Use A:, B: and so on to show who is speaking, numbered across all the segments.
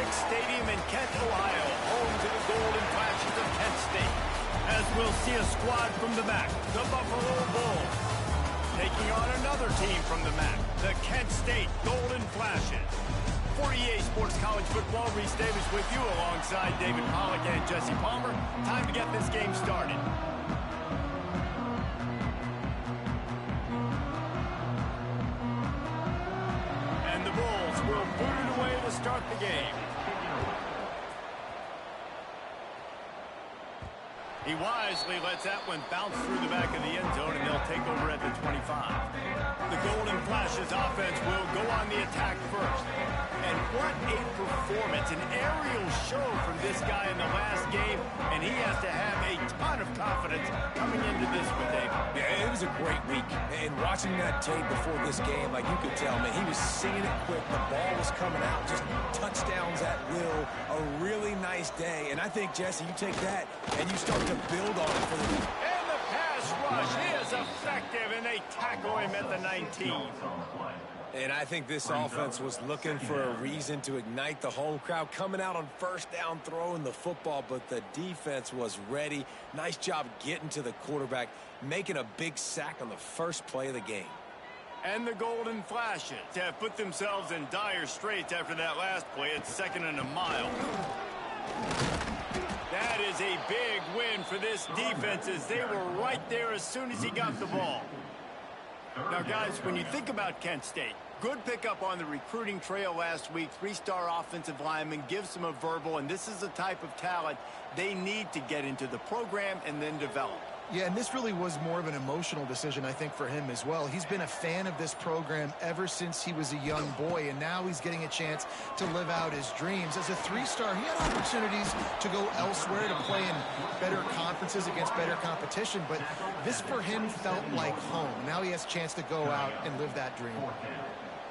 A: Dix Stadium in Kent, Ohio, home to the Golden Flashes of Kent State. As we'll see a squad from the MAC, the Buffalo Bulls, taking on another team from the MAC, the Kent State Golden Flashes. For EA Sports College Football, Reese Davis with you alongside David Pollack and Jesse Palmer. Time to get this game started. And the Bulls will boot it away to start the game. He wisely lets that one bounce through the back of the end zone, and they'll take over at the 25. The Golden Flashes offense will go on the attack first. And what a performance, an aerial show from this guy in the last game, and he has to have a ton of confidence coming into this one, Dave.
B: Yeah, it was a great week, and watching that tape before this game, like you could tell, man, he was seeing it quick, the ball was coming out, just touchdowns at will, a really nice day, and I think, Jesse, you take that, and you start to build on it for the week.
A: And the pass rush is effective, and they tackle him at the 19.
B: And I think this offense was looking for a reason to ignite the home crowd, coming out on first down, throwing the football, but the defense was ready. Nice job getting to the quarterback, making a big sack on the first play of the game.
A: And the Golden Flashes have put themselves in dire straits after that last play. It's 2nd and a mile. That is a big win for this defense, as they were right there as soon as he got the ball. Now, guys, when you think about Kent State, good pickup on the recruiting trail last week. 3-star offensive lineman gives them a verbal, and this is the type of talent they need to get into the program and then develop.
C: Yeah, and this really was more of an emotional decision, I think, for him as well. He's been a fan of this program ever since he was a young boy, and now he's getting a chance to live out his dreams. As a 3-star, he had opportunities to go elsewhere, to play in better conferences against better competition, but this for him felt like home. Now he has a chance to go out and live that dream.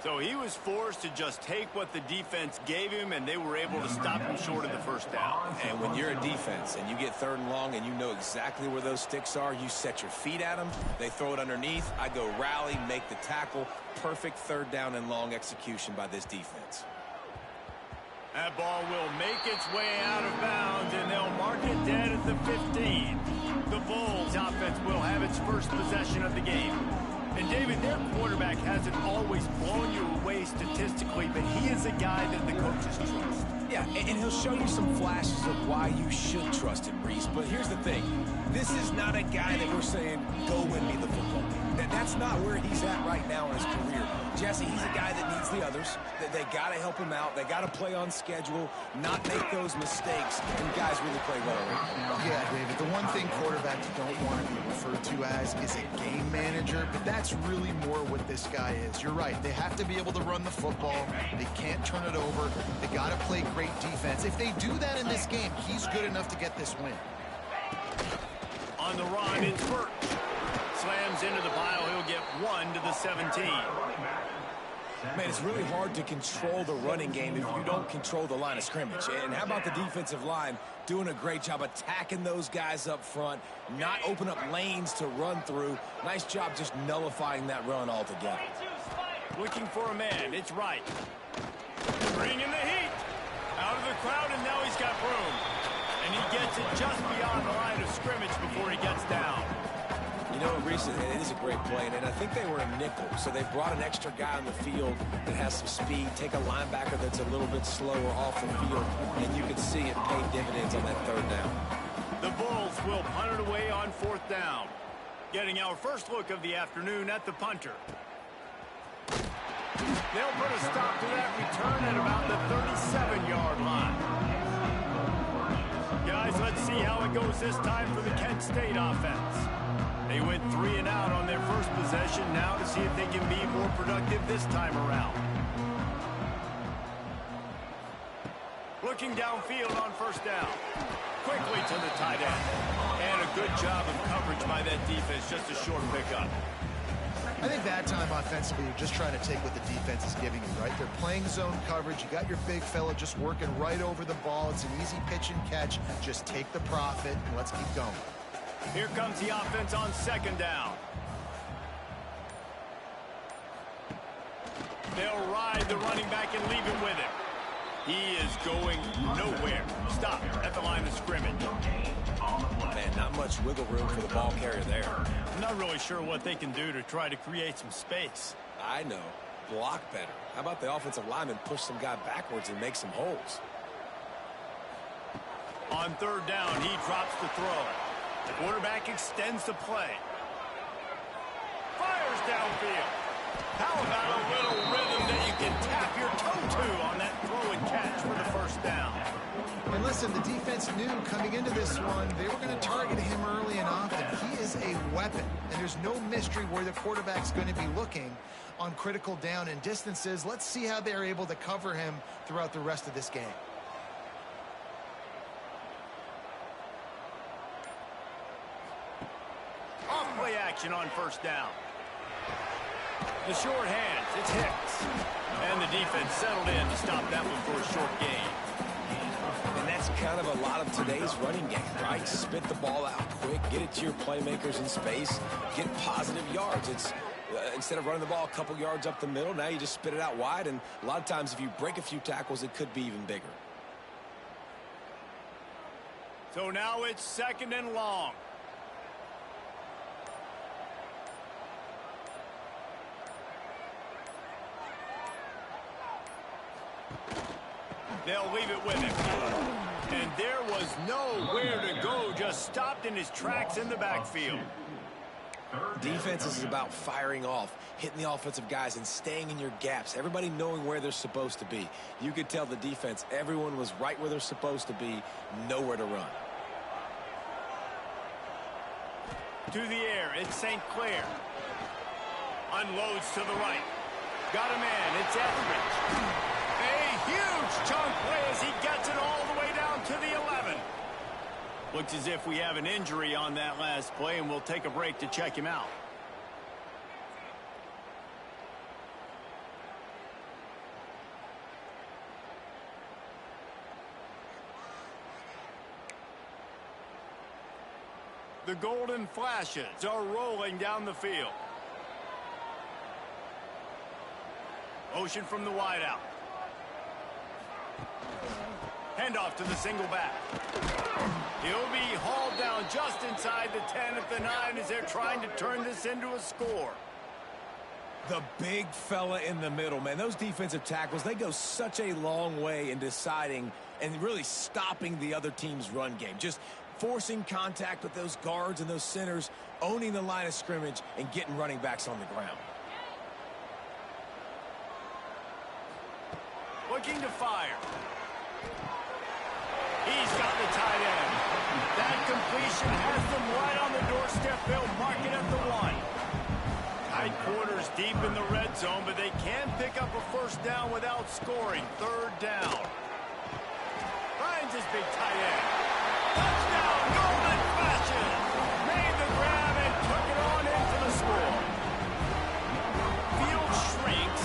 A: So he was forced to just take what the defense gave him, and they were able to stop him short of the first down.
B: And when you're a defense and you get 3rd and long and you know exactly where those sticks are, you set your feet at them, they throw it underneath, I go rally, make the tackle. Perfect 3rd down and long execution by this defense.
A: That ball will make its way out of bounds, and they'll mark it dead at the 15. The Bulls offense will have its first possession of the game. And, David, their quarterback hasn't always blown you away statistically, but he is a guy that the coaches trust.
B: Yeah, and he'll show you some flashes of why you should trust him, Reese. But here's the thing. This is not a guy that we're saying, go win me the football game. That's not where he's at right now in his career. Jesse, he's a guy that needs the others. They got to help him out. They got to play on schedule, not make those mistakes, and guys really play well.
C: Yeah, David, the one thing quarterbacks don't want to be referred to as is a game manager, but that's really more what this guy is. You're right. They have to be able to run the football. They can't turn it over. They got to play great defense. If they do that in this game, he's good enough to get this win.
A: On the run, it's Birch. Slams into the pile. He'll get 1 to the 17.
B: Man, it's really hard to control the running game if you don't control the line of scrimmage. And how about the defensive line doing a great job attacking those guys up front, not open up lanes to run through. Nice job just nullifying that run altogether.
A: Looking for a man. It's Wright. Bringing the heat. Out of the crowd, and now he's got room. And he gets it just beyond the line of scrimmage before he gets down.
B: You know, Reese, it is a great play, and I think they were a nickel, so they brought an extra guy on the field that has some speed, take a linebacker that's a little bit slower off the field, and you can see it paid dividends on that 3rd down.
A: The Bulls will punt it away on 4th down. Getting our first look of the afternoon at the punter. They'll put a stop to that return at about the 37-yard line. Guys, let's see how it goes this time for the Kent State offense. They went 3 and out on their first possession, now to see if they can be more productive this time around. Looking downfield on 1st down. Quickly to the tight end. And a good job of coverage by that defense, just a short pickup.
C: I think that time offensively, you're just trying to take what the defense is giving you, right? They're playing zone coverage. You got your big fella just working right over the ball. It's an easy pitch and catch. Just take the profit and let's keep going.
A: Here comes the offense on 2nd down. They'll ride the running back and leave him with it. He is going nowhere. Stop at the line of scrimmage.
B: Man, not much wiggle room for the ball carrier there.
A: I'm not really sure what they can do to try to create some space.
B: I know. Block better. How about the offensive lineman push some guy backwards and make some holes?
A: On third down, he drops the throw. The quarterback extends the play. Fires downfield. How about a little rhythm that you can tap your toe to on that throw and catch for the first down?
C: And listen, the defense knew coming into this one, they were going to target him early and often. He is a weapon, and there's no mystery where the quarterback's going to be looking on critical down and distances. Let's see how they're able to cover him throughout the rest of this game.
A: Off-play action on first down. The short hands, it's Hicks. And the defense settled in to stop that one for a short gain.
B: And that's kind of a lot of today's running game, right? Spit the ball out quick, get it to your playmakers in space, get positive yards. It's instead of running the ball a couple yards up the middle, now you just spit it out wide, and a lot of times if you break a few tackles, it could be even bigger.
A: So now it's second and long. They'll leave it with him. And there was nowhere to go, just stopped in his tracks in the backfield.
B: Defense is about firing off, hitting the offensive guys, and staying in your gaps. Everybody knowing where they're supposed to be. You could tell the defense, everyone was right where they're supposed to be, nowhere to run.
A: To the air, it's St. Clair. Unloads to the right. Got a man, it's Etheridge. A huge chunk play as he gets it all the way down to the 11. Looks as if we have an injury on that last play, and we'll take a break to check him out. The golden flashes are rolling down the field. Motion from the wideout. Handoff to the single back. He'll be hauled down just inside the 10 at the 9 as they're trying to turn this into a score.
B: The big fella in the middle, man. Those defensive tackles, they go such a long way in deciding and really stopping the other team's run game. Just forcing contact with those guards and those centers, owning the line of scrimmage, and getting running backs on the ground.
A: Looking to fire. He's got the tight end. That completion has them right on the doorstep. They'll mark it at the 1. Tight quarters deep in the red zone, but they can pick up a first down without scoring. Third down. Finds his big tight end. Touchdown, golden flashes. Made the grab and took it on into the score. Field shrinks.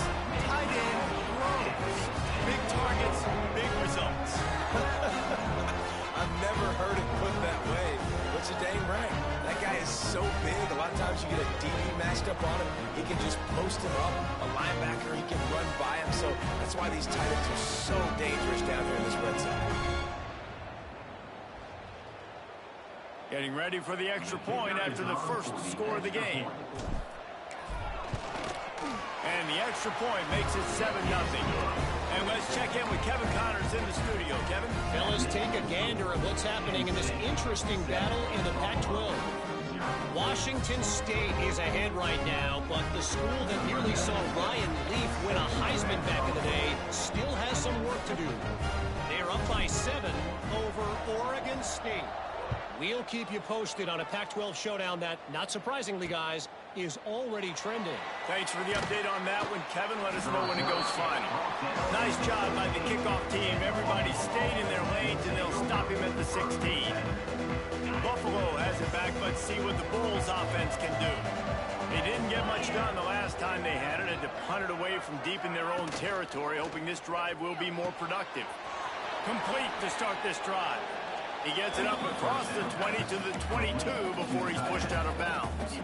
A: Tight end grows. Big targets, big results.
B: I've never heard it put that way, but you're dang right. That guy is so big, a lot of times you get a DB matched up on him. He can just post him up. A linebacker, he can run by him. So that's why these tight ends are so dangerous down here in this red zone.
A: Getting ready for the extra point after the first score of the game. And the extra point makes it 7-0. And let's check in with Kevin Connors in the studio. Kevin?
D: Fellas, take a gander at what's happening in this interesting battle in the Pac-12. Washington State is ahead right now, but the school that nearly saw Ryan Leaf win a Heisman back in the day still has some work to do. They're up by 7 over Oregon State. We'll keep you posted on a Pac-12 showdown that, not surprisingly, guys, is already trending.
A: Thanks for the update on that one, Kevin. Let us know when it goes final. Nice job by the kickoff team. Everybody stayed in their lanes, and they'll stop him at the 16. Buffalo has it back. Let's see what the Bulls offense can do. They didn't get much done the last time they had it. Had to punt it away from deep in their own territory, hoping this drive will be more productive. Complete to start this drive. He gets it up across the 20 to the 22 before he's pushed out of bounds.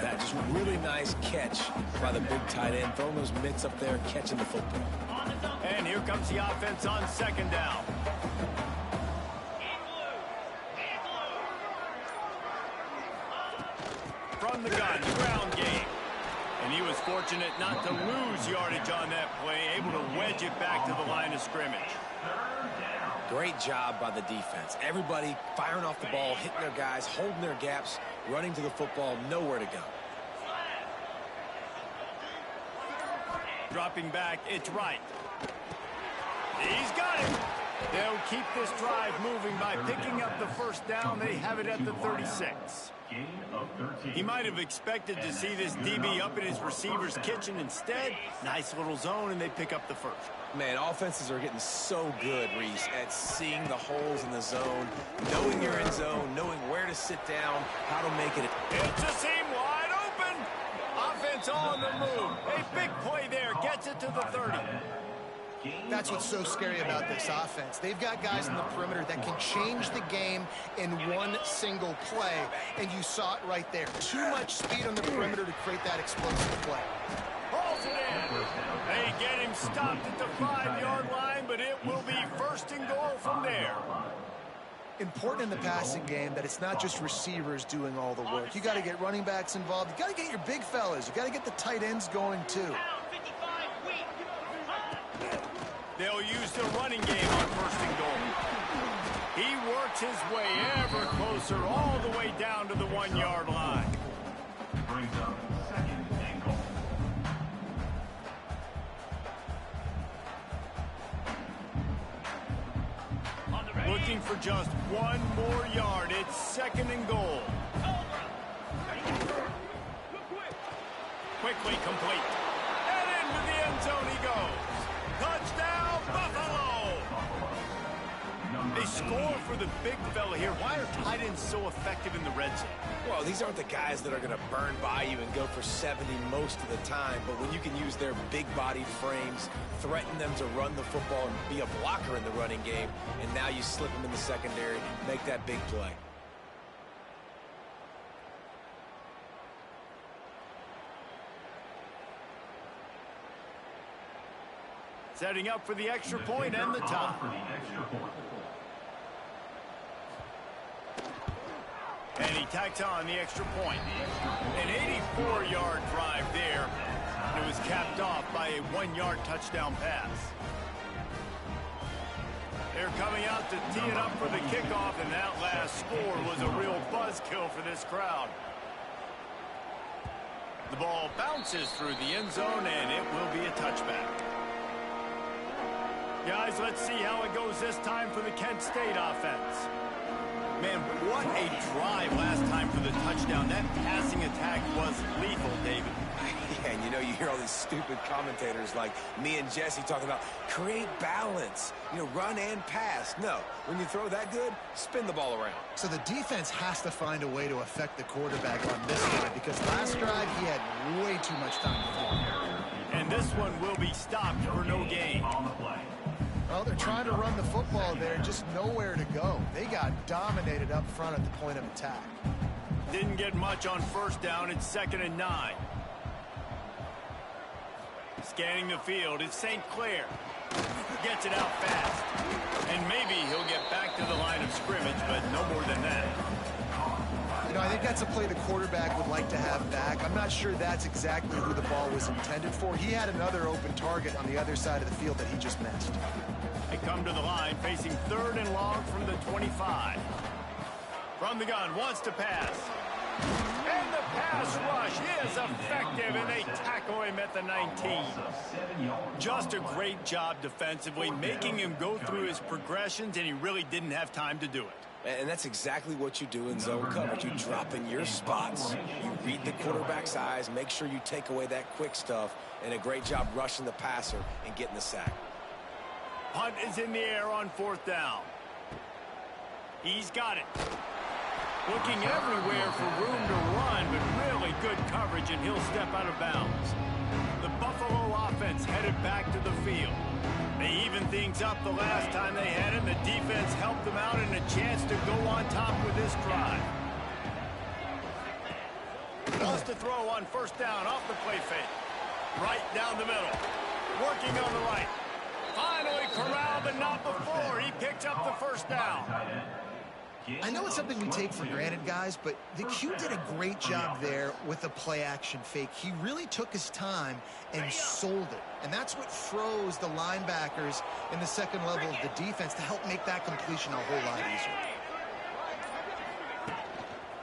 B: That just really nice catch by the big tight end, throwing those mitts up there, catching the football.
A: And here comes the offense on second down. From the gun, ground game. And he was fortunate not to lose yardage on that play, able to wedge it back to the line of scrimmage.
B: Great job by the defense. Everybody firing off the ball, hitting their guys, holding their gaps, running to the football, nowhere to go.
A: Dropping back, it's right. He's got it. They'll keep this drive moving by picking up the first down. They have it at the 36. He might have expected to see this DB up in his receiver's kitchen. Instead, nice little zone, and they pick up the first.
B: Man, offenses are getting so good, Reese, at seeing the holes in the zone, knowing you're in zone, knowing where to sit down, how to make it.
A: It's a seam wide open. Offense on the move. A big play there. Gets it to the 30.
C: That's what's so scary about this offense. They've got guys in the perimeter that can change the game in one single play, and you saw it right there. Too much speed on the perimeter to create that explosive play.
A: Hauls it in. They get him stopped at the 5-yard line, but it will be first and goal from there.
C: Important in the passing game that it's not just receivers doing all the work. You got to get running backs involved. You got to get your big fellas. You got to get the tight ends going too.
A: They'll use the running game on first and goal. He works his way ever closer all the way down to the 1-yard line.
E: Brings up second and goal.
A: Looking for just one more yard. It's second and goal. Quickly complete. And into the end zone he goes. Touchdown, Buffalo! They score for the big fella here. Why are tight ends so effective in the red zone?
B: Well, these aren't the guys that are going to burn by you and go for 70 most of the time, but when you can use their big-bodied frames, threaten them to run the football and be a blocker in the running game, and now you slip them in the secondary, make that big play.
A: Setting up for the extra point and the tie. And he tacks on the extra point. An 84-yard drive there. It was capped off by a 1-yard touchdown pass. They're coming out to tee it up for the kickoff, and that last score was a real buzzkill for this crowd. The ball bounces through the end zone, and it will be a touchback. Guys, let's see how it goes this time for the Kent State offense. Man, what a drive last time for the touchdown. That passing attack was lethal, David.
B: Yeah, and you know, you hear all these stupid commentators like me and Jesse talking about create balance, you know, run and pass. No, when you throw that good, spin the ball around.
C: So the defense has to find a way to affect the quarterback on this drive because last drive he had way too much time to throw.
A: And this one will be stopped for no gain.
C: Well, they're trying to run the football there, just nowhere to go. They got dominated up front at the point of attack.
A: Didn't get much on first down. It's 2nd and 9. Scanning the field, it's St. Clair. Gets it out fast. And maybe he'll get back to the line of scrimmage, but no more than that.
C: You know, I think that's a play the quarterback would like to have back. I'm not sure that's exactly who the ball was intended for. He had another open target on the other side of the field that he just missed.
A: They come to the line, facing 3rd and long from the 25. From the gun, wants to pass. And the pass rush is effective, and they tackle him at the 19. Just a great job defensively, making him go through his progressions, and he really didn't have time to do it.
B: And that's exactly what you do in zone coverage. You drop in your spots, you read the quarterback's eyes, make sure you take away that quick stuff, and a great job rushing the passer and getting the sack.
A: Punt is in the air on 4th down. He's got it. Looking everywhere for room to run, but really good coverage, and he'll step out of bounds. The Buffalo offense headed back to the field. They evened things up the last time they had him. The defense helped them out and a chance to go on top with this drive. Wants to throw on first down off the play fake. Right down the middle. Working on the right. Finally corralled, but not before. He picks up the first down.
C: I know it's something we take for granted, guys, but the Q did a great job there with the play-action fake. He really took his time and sold it. And that's what froze the linebackers in the second level of the defense to help make that completion a whole lot easier.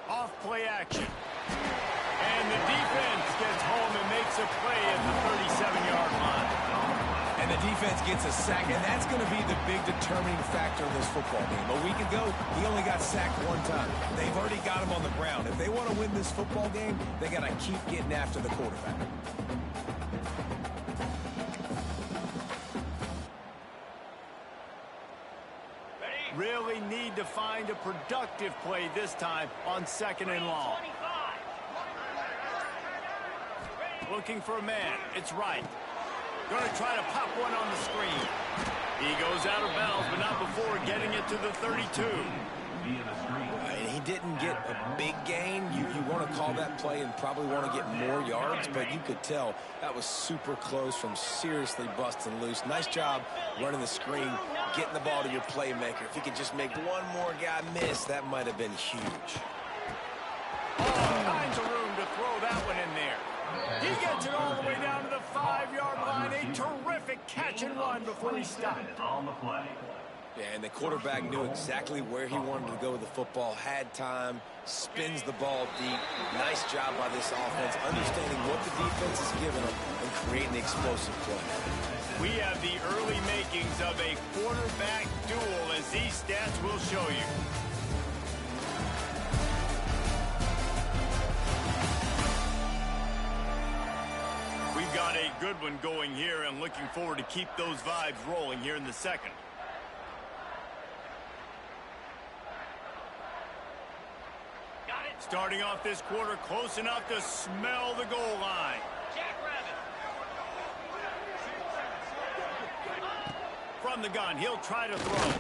A: Off play action. And the defense gets home and makes a play at the 37-yard line.
B: And the defense gets a sack, and that's going to be the big determining factor in this football game. A week ago, he only got sacked one time. They've already got him on the ground. If they want to win this football game, they got to keep getting after the quarterback.
A: Really need to find a productive play this time on second and long. Looking for a man. It's right. Going to try to pop one on the screen. He goes out of bounds, but not before getting it to the 32.
B: And he didn't get a big gain. You want to call that play and probably want to get more yards, but you could tell that was super close from seriously busting loose. Nice job running the screen, getting the ball to your playmaker. If he could just make one more guy miss, that might have been huge.
A: All kinds of room to throw that one in there. He gets it all the way down to the 5-yard line. A terrific catch and run before he stopped.
E: On the play.
B: Yeah, and the quarterback knew exactly where he wanted to go with the football, had time, spins the ball deep. Nice job by this offense, understanding what the defense is giving them and creating the explosive play.
A: We have the early makings of a quarterback duel, as these stats will show you. We've got a good one going here, and looking forward to keep those vibes rolling here in the second. Starting off this quarter close enough to smell the goal line. From the gun, he'll try to throw.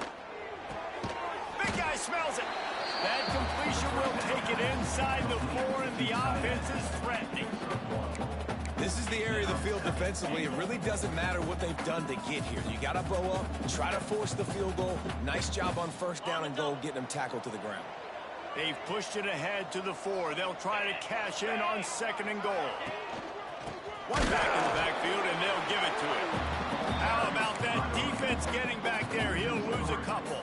A: Big guy smells it. That completion will take it inside the 4, and the offense is threatening.
B: This is the area of the field defensively. It really doesn't matter what they've done to get here. You got to bow up, try to force the field goal. Nice job on first down and goal, getting them tackled to the ground.
A: They've pushed it ahead to the 4. They'll try to cash in on second and goal. One back in the backfield, and they'll give it to him. How about that defense getting back there? He'll lose a couple.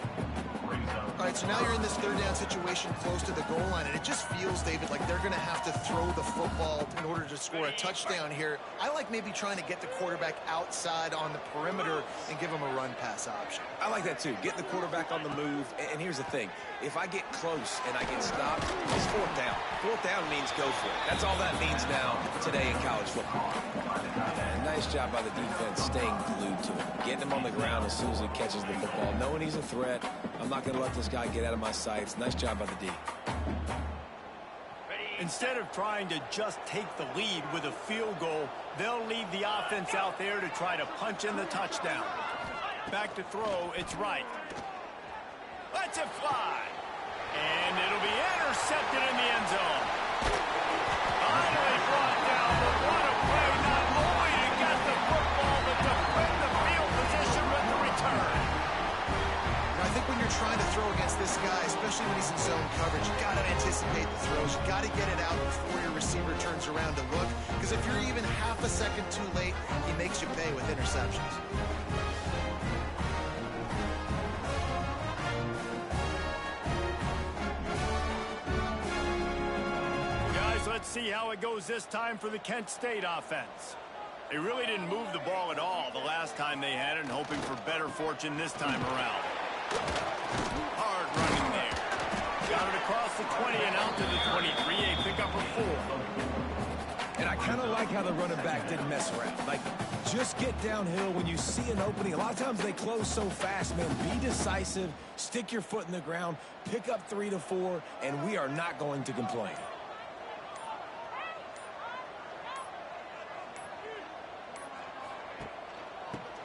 C: All right, so now you're in this third down situation close to the goal line, and it just feels, David, like they're going to have to throw the football in order to score a touchdown here. I like maybe trying to get the quarterback outside on the perimeter and give him a run-pass option.
B: I like that too. Getting the quarterback on the move. And here's the thing. If I get close and I get stopped, it's fourth down. Fourth down means go for it. That's all that means now today in college football. And nice job by the defense staying glued to him. Getting him on the ground as soon as he catches the football. Knowing he's a threat. I'm not going to let this guy get out of my sights. Nice job by the D.
A: Instead of trying to just take the lead with a field goal, they'll leave the offense out there to try to punch in the touchdown. Back to throw, it's right. Lets it fly. And it'll be intercepted in the end zone. Finally brought down, but what a play, not only to get the football, but to win the field position with the return.
C: I think when you're trying to throw against this guy, especially when he's in zone coverage, you got to anticipate the throws. You got to get it out before your receiver turns around to look, because if you're even half a second too late, he makes you pay with interceptions.
A: Guys, let's see how it goes this time for the Kent State offense. They really didn't move the ball at all the last time they had it, and hoping for better fortune this time around. Hard running there. Got it across the 20 and out to the 23. A pickup of 4.
B: And I kind of like how the running back didn't mess around. Like, just get downhill when you see an opening. A lot of times they close so fast, man. Be decisive. Stick your foot in the ground. Pick up 3 to 4, and we are not going to complain.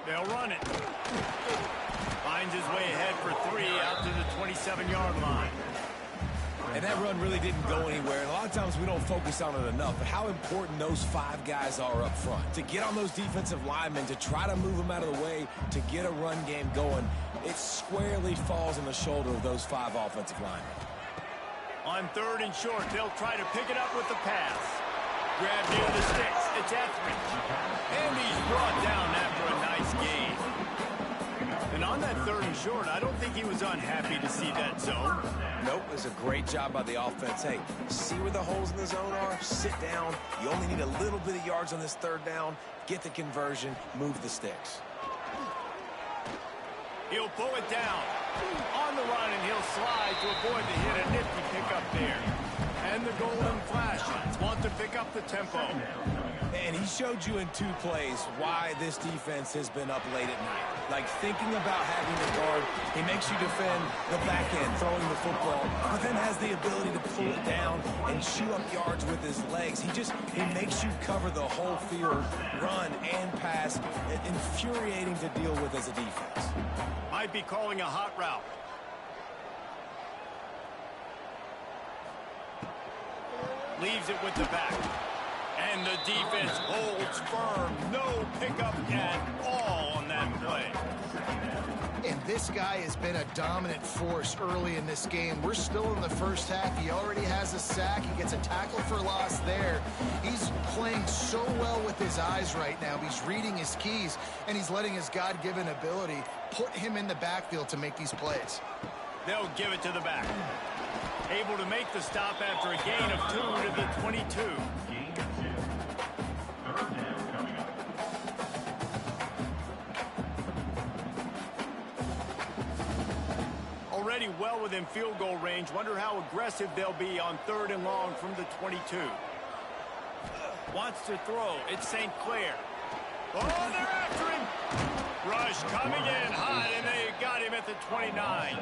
A: They'll run it. Finds his way ahead for 3 out to the 27-yard line.
B: And that run really didn't go anywhere. And a lot of times we don't focus on it enough, but how important those 5 guys are up front. To get on those defensive linemen, to try to move them out of the way, to get a run game going, it squarely falls on the shoulder of those 5 offensive linemen.
A: On 3rd and short, they'll try to pick it up with the pass. Grab near the sticks. It's Etheridge. And he's brought down after a nice gain. And on that 3rd and short, I don't think he was unhappy to see that zone.
B: Nope, it's a great job by the offense. Hey, see where the holes in the zone are? Sit down. You only need a little bit of yards on this 3rd down. Get the conversion. Move the sticks.
A: He'll pull it down. On the run, and he'll slide to avoid the hit. A nifty pickup there. And the golden flashes want to pick up the tempo.
B: And he showed you in 2 plays why this defense has been up late at night. Like thinking about having the guard, he makes you defend the back end, throwing the football, but then has the ability to pull it down and chew up yards with his legs. He makes you cover the whole field, run and pass. Infuriating to deal with as a defense.
A: Might be calling a hot route. Leaves it with the back. And the defense holds firm. No pickup at all on that play.
C: And this guy has been a dominant force early in this game. We're still in the first half. He already has a sack. He gets a tackle for loss there. He's playing so well with his eyes right now. He's reading his keys, and he's letting his God-given ability put him in the backfield to make these plays.
A: They'll give it to the back. Able to make the stop after a gain of 2 to the 22. Already well within field goal range. Wonder how aggressive they'll be on 3rd and long from the 22. Wants to throw. It's St. Clair. Oh, they're after him. Rush coming in hot, and they got him at the 29.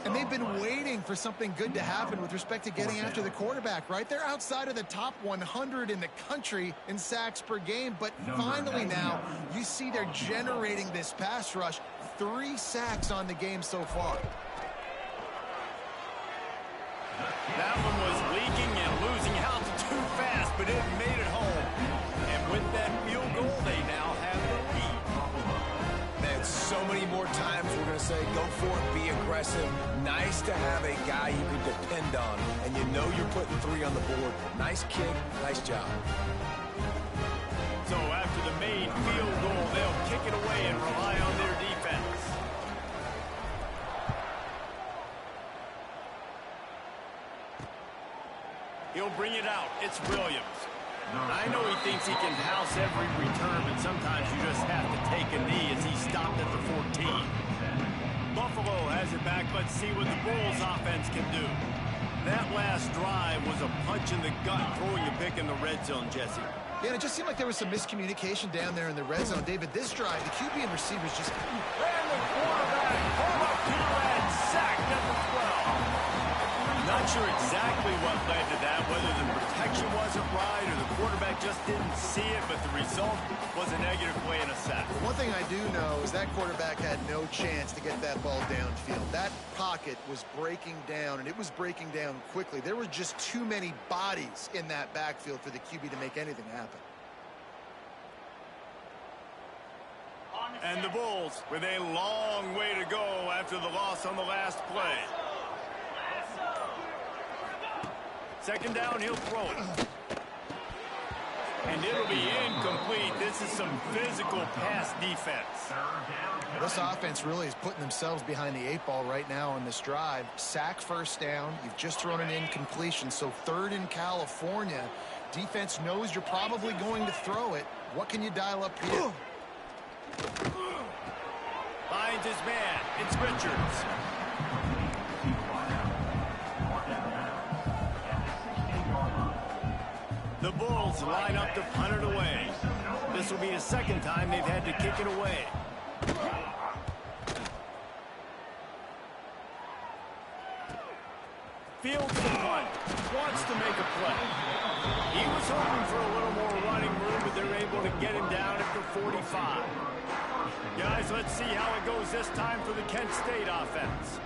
C: And they've been waiting for something good to happen with respect to getting after the quarterback, right? They're outside of the top 100 in the country in sacks per game, but finally now you see they're generating this pass rush. 3 sacks on the game so far.
A: That one was leaking and losing altitude fast, but it made it home. And with that field goal, they now have the lead.
B: Man, so many more times we're going to say, go for it, be aggressive. Nice to have a guy you can depend on, and you know you're putting 3 on the board. Nice kick, nice job.
A: So after the made field goal, they'll kick it away and rely on their defense. He'll bring it out. It's Williams. I know he thinks he can house every return, but sometimes you just have to take a knee as he stopped at the 14. Buffalo has it back. Let's see what the Bulls offense can do. That last drive was a punch in the gut, throwing a pick in the red zone, Jesse.
C: Yeah, and it just seemed like there was some miscommunication down there in the red zone. David, this drive, the QB and receivers just...
A: And the quarterback, hold up, Peter, sacked at the 12. Not sure exactly what led to that, whether the protection wasn't right or the quarterback just didn't see it, but the result was a negative play and a sack.
C: One thing I do know is that quarterback had no chance to get that ball downfield. That pocket was breaking down, and it was breaking down quickly. There were just too many bodies in that backfield for the QB to make anything happen.
A: And the Bulls with a long way to go after the loss on the last play. 2nd down, he'll throw it. And it'll be incomplete. This is some physical pass defense.
C: This offense really is putting themselves behind the 8 ball right now on this drive. Sack 1st down. You've just thrown an incompletion. So 3rd in California. Defense knows you're probably going to throw it. What can you dial up here?
A: Finds his man. It's Richards. The Bulls line up to punt it away. This will be the 2nd time they've had to kick it away. Fields the punt. Wants to make a play. He was hoping for a little more running room, but they're able to get him down at the 45. Guys, let's see how it goes this time for the Kent State offense.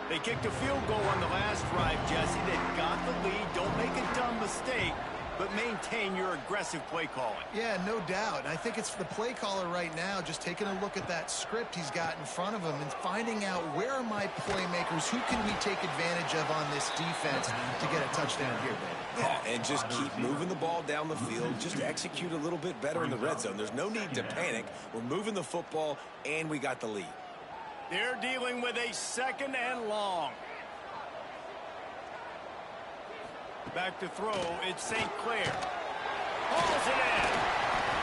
A: They kicked a field goal on the last drive, Jesse. They've got the lead. Don't make a dumb mistake, but maintain your aggressive play calling.
C: Yeah, no doubt. And I think it's the play caller right now just taking a look at that script he's got in front of him and finding out where are my playmakers, who can we take advantage of on this defense to get a touchdown here, baby.
B: Yeah, and just keep moving the ball down the field. Just execute a little bit better in the red zone. There's no need to panic. We're moving the football, and we got the lead.
A: They're dealing with a 2nd and long. Back to throw, it's St. Clair. Pulls it in.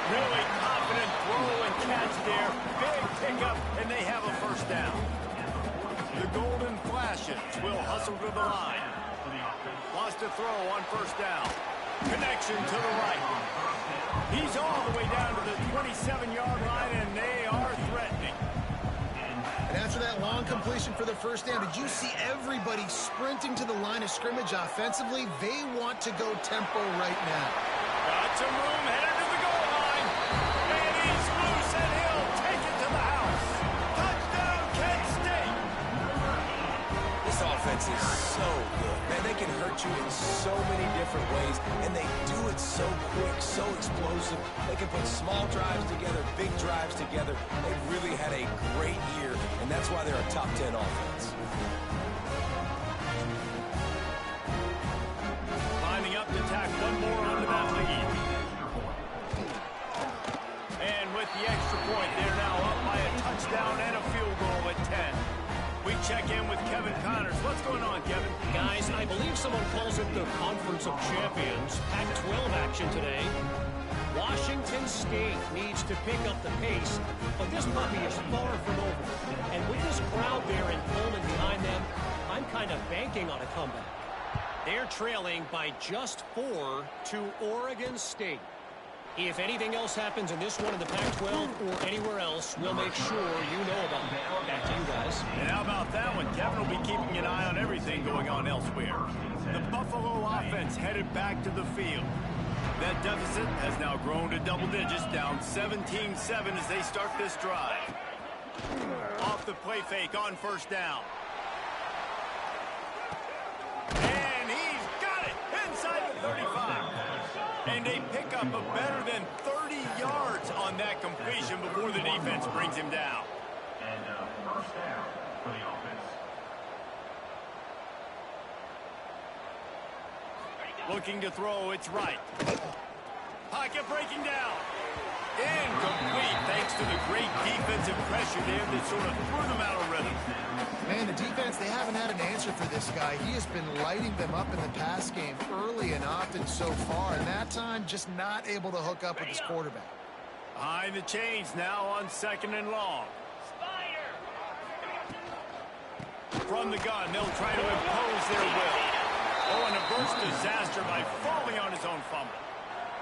A: Really confident throw and catch there. Big pickup, and they have a first down. The Golden Flashes will hustle to the line. Wants to throw on first down. Connection to the right. He's all the way down to the 27-yard line, and they are threatening.
C: And after that long completion for the first down, did you see everybody sprinting to the line of scrimmage offensively? They want to go tempo right now.
A: Got some room, headed to the goal line. And he's loose, and he'll take it to the house. Touchdown, Kent State.
B: This offense is so good. Man, they can hurt you in so many different ways, and they do it so quick, so explosive. They can put small drives together, big drives together. They've really had a great year, and that's why they're a top 10 offense.
A: Lining up to tack one more onto that lead. And with the extra point, they're now up by a touchdown and a field goal at 10. We check in with Kevin Connors. What's going on, Kevin?
D: Guys, I believe someone calls it the Conference of Champions. Pac-12 action today. Washington State needs to pick up the pace, but this puppy is far from over. And with this crowd there in Pullman behind them, I'm kind of banking on a comeback. They're trailing by just 4 to Oregon State. If anything else happens in this one in the Pac-12 or anywhere else, we'll make sure you know about it. Back to you guys.
A: And how about that one? Kevin will be keeping an eye on everything going on elsewhere. The Buffalo offense headed back to the field. That deficit has now grown to double digits, down 17-7 as they start this drive. Off the play fake on first down. And he's got it inside the 35. And they pick up a better than 30 yards on that completion before the defense brings him down.
E: And first down for the offense.
A: Looking to throw, it's right. Pocket breaking down. Incomplete, thanks to the great defensive pressure there that sort of threw them out of rhythm.
C: Man, the defense, they haven't had an answer for this guy. He has been lighting them up in the pass game early and often so far, and that time just not able to hook up with his quarterback.
A: Behind the chains now on 2nd and long. From the gun, they'll try to impose their will. Oh, and a burst disaster by falling on his own fumble.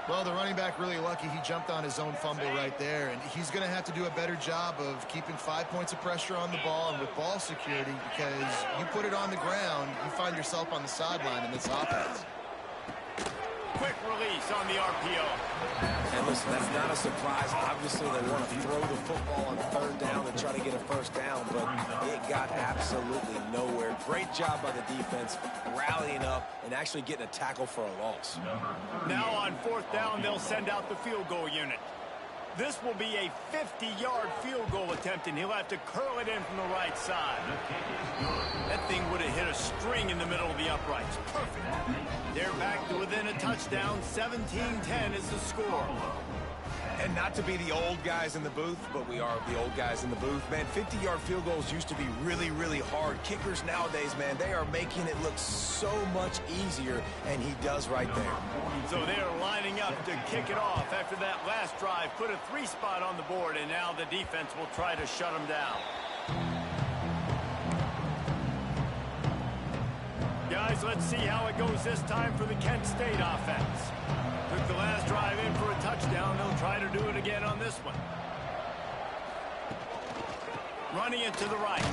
C: Well, the running back really lucky. He jumped on his own fumble right there, and he's going to have to do a better job of keeping 5 points of pressure on the ball and with ball security, because you put it on the ground, you find yourself on the sideline in this offense.
A: Quick release on the RPO.
B: And listen, that's not a surprise. Obviously, they want to throw the football on 3rd down and try to get a first down, but it got absolutely nowhere. Great job by the defense, rallying up and actually getting a tackle for a loss.
A: Now on 4th down, they'll send out the field goal unit. This will be a 50-yard field goal attempt, and he'll have to curl it in from the right side. That thing would have hit a string in the middle of the uprights. Perfect. They're back to within a touchdown. 17-10 is the score.
B: And not to be the old guys in the booth, but we are the old guys in the booth. Man, 50-yard field goals used to be really, really hard. Kickers nowadays, man, they are making it look so much easier, and he does right there.
A: So they're lining up to kick it off after that last drive. Put a 3 spot on the board, and now the defense will try to shut them down. Guys, let's see how it goes this time for the Kent State offense. Took the last drive in for a touchdown. They'll try to do it again on this one. Running it to the right.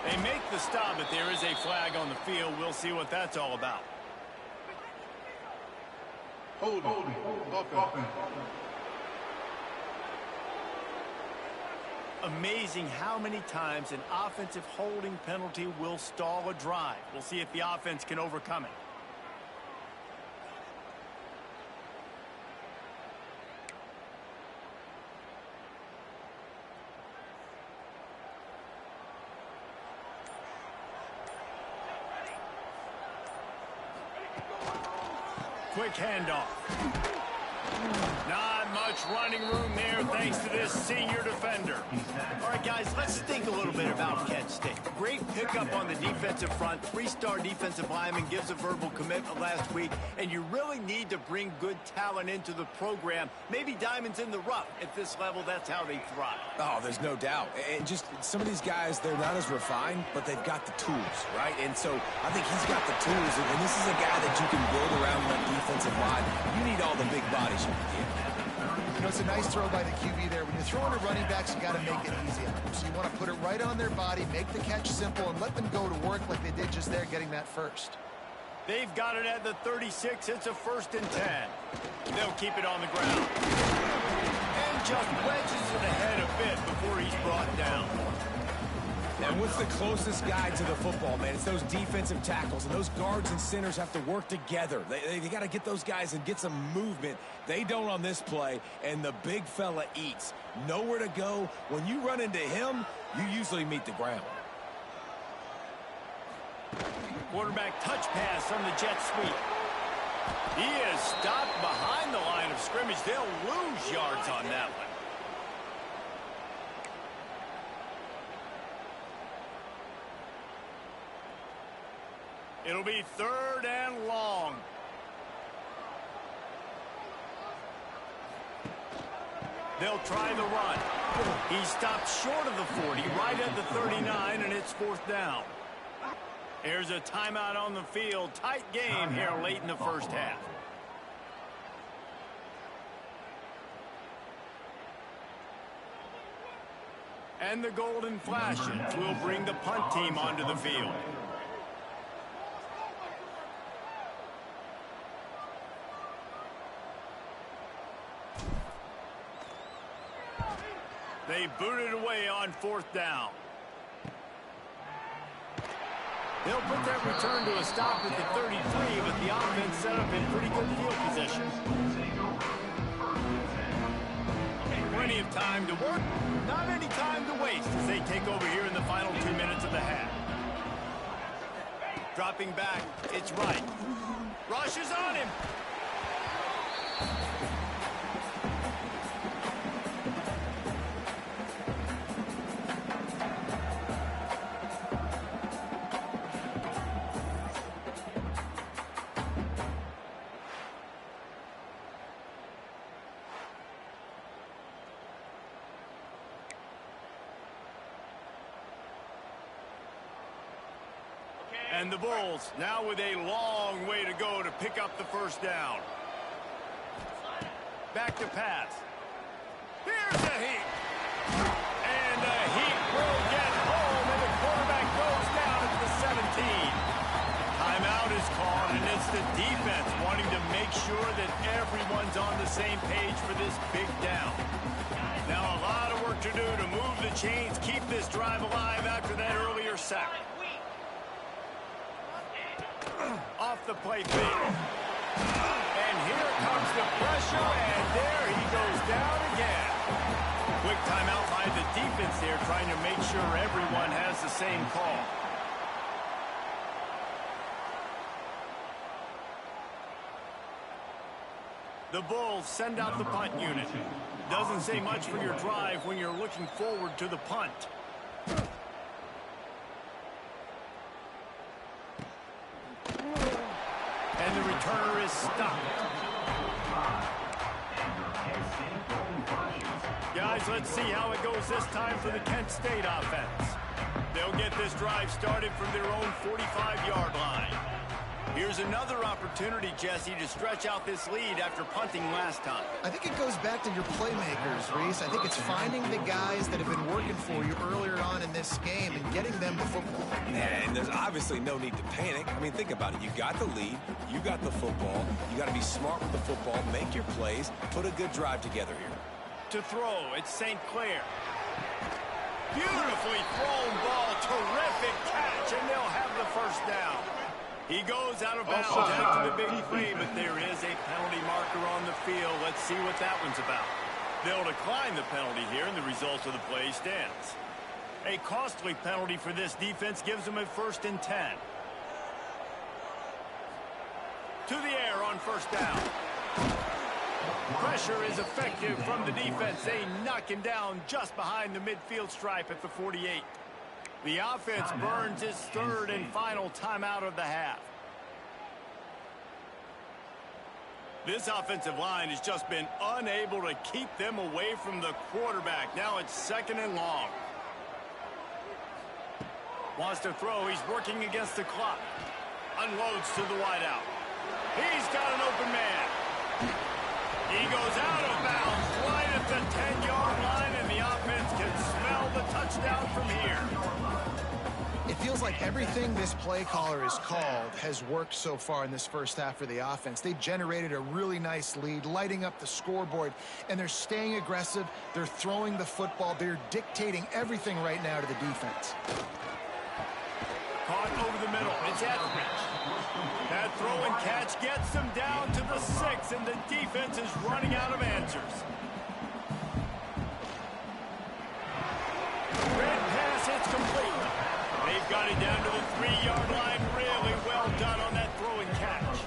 A: They make the stop, but there is a flag on the field. We'll see what that's all about.
E: Holding. Offense.
A: Amazing how many times an offensive holding penalty will stall a drive. We'll see if the offense can overcome it. Quick handoff. Not much running room there thanks to this senior defender. All right, guys, let's think a little bit about Kent State. Great pickup on the defensive front. 3-star defensive lineman gives a verbal commitment last week, and you really need to bring good talent into the program. Maybe diamonds in the rough. At this level, that's how they thrive.
B: Oh, there's no doubt. And just some of these guys, they're not as refined, but they've got the tools, right? And so I think he's got the tools, and this is a guy that you can build around that defensive line. You need all the big bodies you can get.
C: You know, it's a nice throw by the QB there. When you're throwing to running backs, you got to make it easy on them. So you want to put it right on their body, make the catch simple, and let them go to work like they did just there, getting that first.
A: They've got it at the 36. It's a 1st and 10. They'll keep it on the ground. And just wedges it ahead a bit before he's brought down.
B: And what's the closest guy to the football, man? It's those defensive tackles, and those guards and centers have to work together. They got to get those guys and get some movement. They don't on this play, and the big fella eats. Nowhere to go. When you run into him, you usually meet the ground.
A: Quarterback touch pass on the jet sweep. He is stopped behind the line of scrimmage. They'll lose yards on that one. It'll be 3rd and long. They'll try the run. He stopped short of the 40, right at the 39, and it's 4th down. Here's a timeout on the field. Tight game here late in the first half. And the golden flashes will bring the punt team onto the field. They booted away on 4th down. They'll put that return to a stop at the 33, but the offense set up in pretty good field position. Plenty of time to work, not any time to waste as they take over here in the final 2 minutes of the half. Dropping back, it's right. Rush is on him. And the Bulls now with a long way to go to pick up the 1st down. Back to pass. Here's a heat. And the heat will get home, and the quarterback goes down at the 17. Timeout is called, and it's the defense wanting to make sure that everyone's on the same page for this big down. Now a lot of work to do to move the chains, keep this drive alive after that earlier sack. Off the play fake. And here comes the pressure, and there he goes down again. Quick timeout by the defense there, trying to make sure everyone has the same call. The Bulls send out the punt unit. Doesn't say much for your drive when you're looking forward to the punt. And the returner is stopped. Guys, let's see how it goes this time for the Kent State offense. They'll get this drive started from their own 45-yard line. Here's another opportunity, Jesse, to stretch out this lead after punting last time.
C: I think it goes back to your playmakers, Reese. I think it's finding the guys that have been working for you earlier on in this game and getting them the football.
B: And there's obviously no need to panic. I mean, think about it. You got the lead. You got the football. You got to be smart with the football. Make your plays. Put a good drive together here.
A: To throw, it's St. Clair. Beautifully thrown ball. Terrific catch, and they'll have the first down. He goes out of bounds after the big play, but there is a penalty marker on the field. Let's see what that one's about. They'll decline the penalty here, and the result of the play stands. A costly penalty for this defense gives them a 1st and 10. To the air on first down. Pressure is effective from the defense. They knock him down just behind the midfield stripe at the 48. The offense burns its 3rd and final timeout of the half. This offensive line has just been unable to keep them away from the quarterback. Now it's 2nd and long. Wants to throw. He's working against the clock. Unloads to the wideout. He's got an open man. He goes out of bounds right at the 10-yard line, and the offense can smell the touchdown from here.
C: It feels like everything this play caller has called has worked so far in this first half for the offense. They generated a really nice lead, lighting up the scoreboard, and they're staying aggressive. They're throwing the football. They're dictating everything right now to the defense.
A: Caught over the middle. It's Etheridge. That throw and catch gets them down to the 6, and the defense is running out of answers. Red pass, it's complete. They've got it down to the 3-yard line. Really well done on that throw and catch.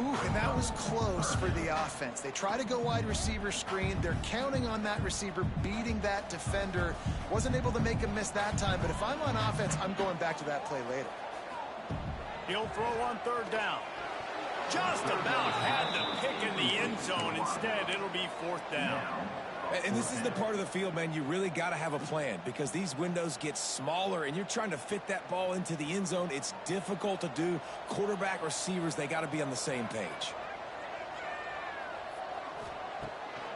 C: Ooh, and that was close for the offense. They try to go wide receiver screen. They're counting on that receiver beating that defender. Wasn't able to make him miss that time, but if I'm on offense, I'm going back to that play later.
A: He'll throw on 3rd down. Just about had the pick in the end zone. Instead, it'll be 4th down.
B: And this is the part of the field, man, you really got to have a plan because these windows get smaller and you're trying to fit that ball into the end zone. It's difficult to do. Quarterback, receivers, they got to be on the same page.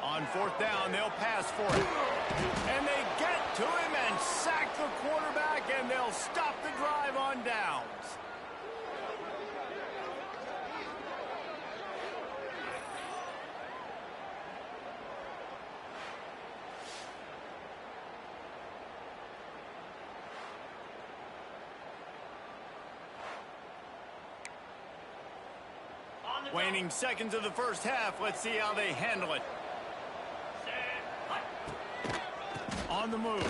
A: On 4th down, they'll pass for it. And they get to him and sack the quarterback, and they'll stop the drive on downs. Waning seconds of the first half. Let's see how they handle it. On the move.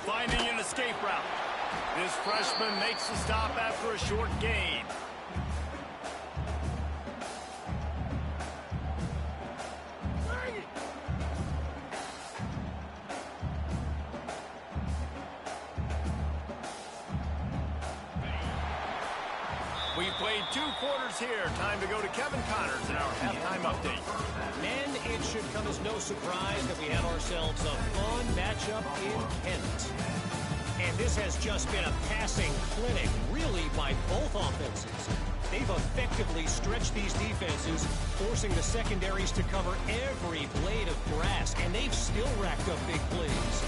A: Finding an escape route. This freshman makes the stop after a short gain. We've played 2 quarters here. Time to go to Kevin Connors in our halftime update.
D: Men, it should come as no surprise that we have ourselves a fun matchup in Kent. And this has just been a passing clinic, really, by both offenses. They've effectively stretched these defenses, forcing the secondaries to cover every blade of grass, and they've still racked up big plays.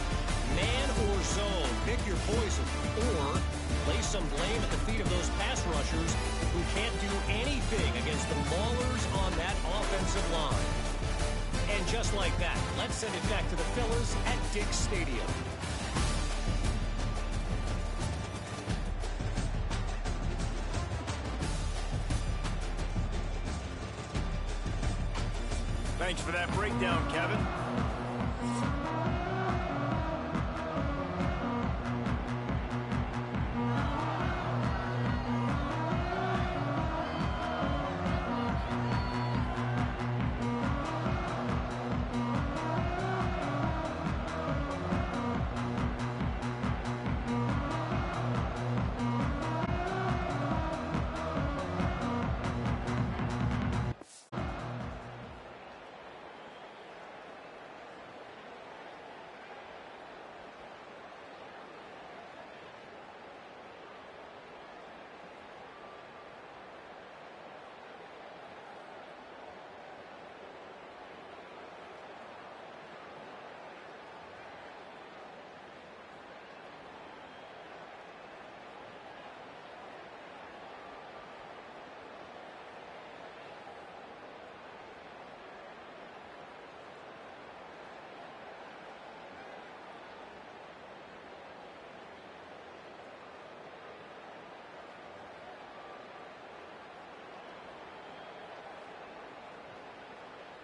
D: Man or zone, pick your poison, or lay some blame at the feet of those pass rushers who can't do anything against the maulers on that offensive line. And just like that, let's send it back to the fellas at Dix Stadium.
A: Thanks for that breakdown, Kevin.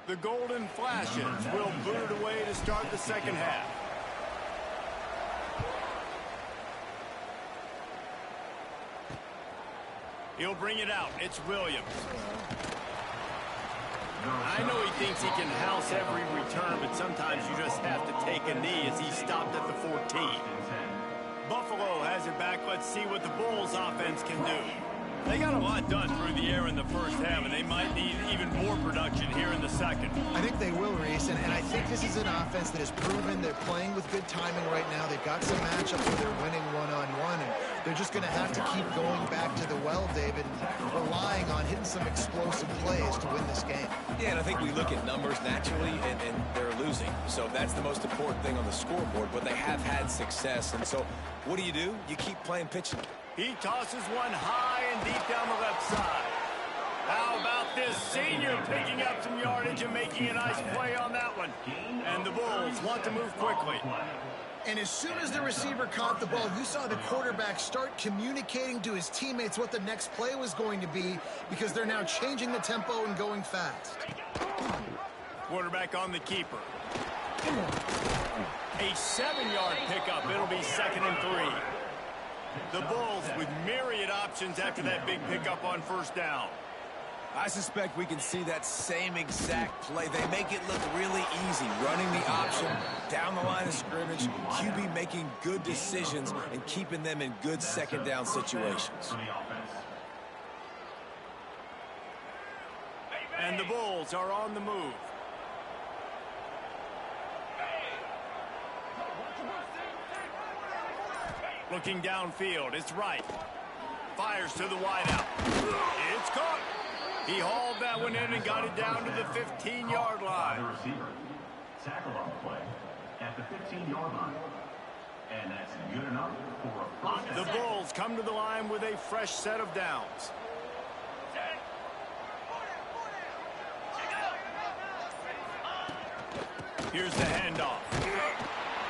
A: The Golden Flashes will boot it away to start the second half. He'll bring it out. It's Williams. I know he thinks he can house every return, but sometimes you just have to take a knee as he stopped at the 14. Buffalo has it back. Let's see what the Bulls offense can do. They got a lot done through the air in the first half, and they might need even more production here in the second.
C: I think they will, Reese, and I think this is an offense that has proven they're playing with good timing right now. They've got some matchups where they're winning one-on-one, and they're just going to have to keep going back to the well, David, and relying on hitting some explosive plays to win this game.
B: Yeah, and I think we look at numbers naturally, and they're losing. So that's the most important thing on the scoreboard, but they have had success. And so what do? You keep playing pitching.
A: He tosses one high and deep down the left side. How about this senior picking up some yardage and making a nice play on that one? And the Bulls want to move quickly.
C: And as soon as the receiver caught the ball, you saw the quarterback start communicating to his teammates what the next play was going to be, because they're now changing the tempo and going fast.
A: Quarterback on the keeper. A 7-yard pickup. It'll be 2nd and 3. The Bulls with myriad options after that big pickup on first down.
B: I suspect we can see that same exact play. They make it look really easy, running the option down the line of scrimmage, QB making good decisions and keeping them in good second down situations.
A: And the Bulls are on the move. Looking downfield, it's right. Fires to the wideout. It's caught. He hauled that one in and got it down to the 15-yard line.
E: The receiver tackled on the play at the 15-yard line. And that's good enough for a first down.
A: The Bulls come to the line with a fresh set of downs. Here's the handoff.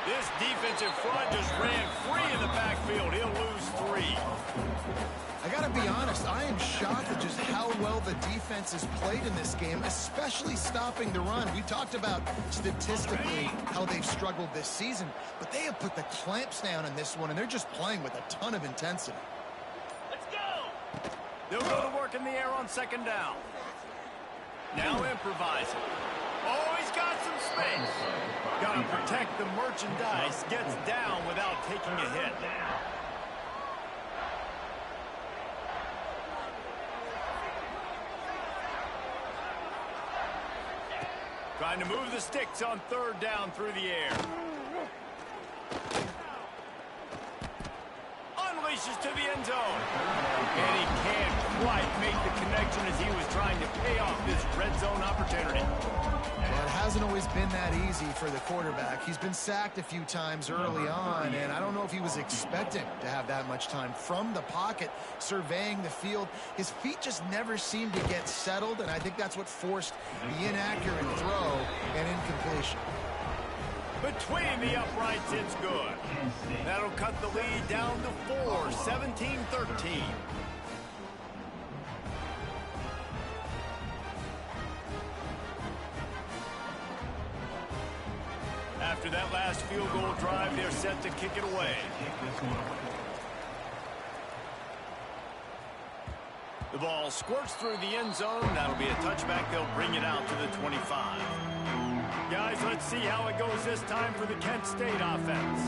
A: This defensive front just ran free in the backfield. He'll lose 3.
C: I got to be honest, I am shocked at just how well the defense has played in this game, especially stopping the run. We talked about statistically how they've struggled this season, but they have put the clamps down in this one, and they're just playing with a ton of intensity.
A: Let's go! They'll go to work in the air on 2nd down. Now improvising. Oh, he's got some space. Got to protect the merchandise. Gets down without taking a hit. Trying to move the sticks on 3rd down through the air. Unleashes to the end zone. And he can't quite make the connection as he was trying to pay off this red zone opportunity.
C: Well, it hasn't always been that easy for the quarterback. He's been sacked a few times early on, and I don't know if he was expecting to have that much time from the pocket, surveying the field. His feet just never seem to get settled, and I think that's what forced the inaccurate throw and incompletion.
A: Between the uprights, it's good. That'll cut the lead down to 4, 17-13. After that last field goal drive, they're set to kick it away. The ball squirts through the end zone. That'll be a touchback. They'll bring it out to the 25. Guys, let's see how it goes this time for the Kent State offense.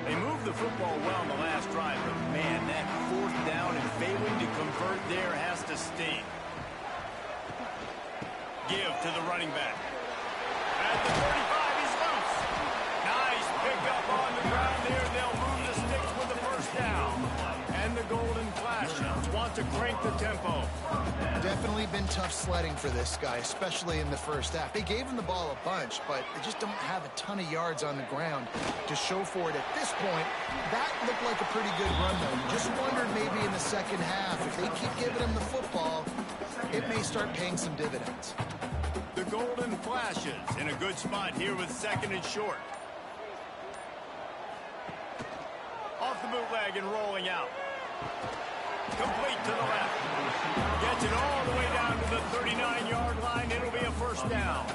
A: They moved the football well in the last drive, but man, that 4th down and failing to convert there has to sting. Give to the running back. At the 35, he's loose. Nice pickup on the ground there. They'll move the sticks with the 1st down. And the Golden Flashes want to crank the tempo.
C: Definitely been tough sledding for this guy, especially in the first half. They gave him the ball a bunch, but they just don't have a ton of yards on the ground to show for it at this point. That looked like a pretty good run, though. You just wondered maybe in the second half, if they keep giving him the football, it may start paying some dividends.
A: The Golden Flashes in a good spot here with 2nd and short. Off the bootleg and rolling out. Complete to the left. Gets it all the way down to the 39-yard line. It'll be a first down.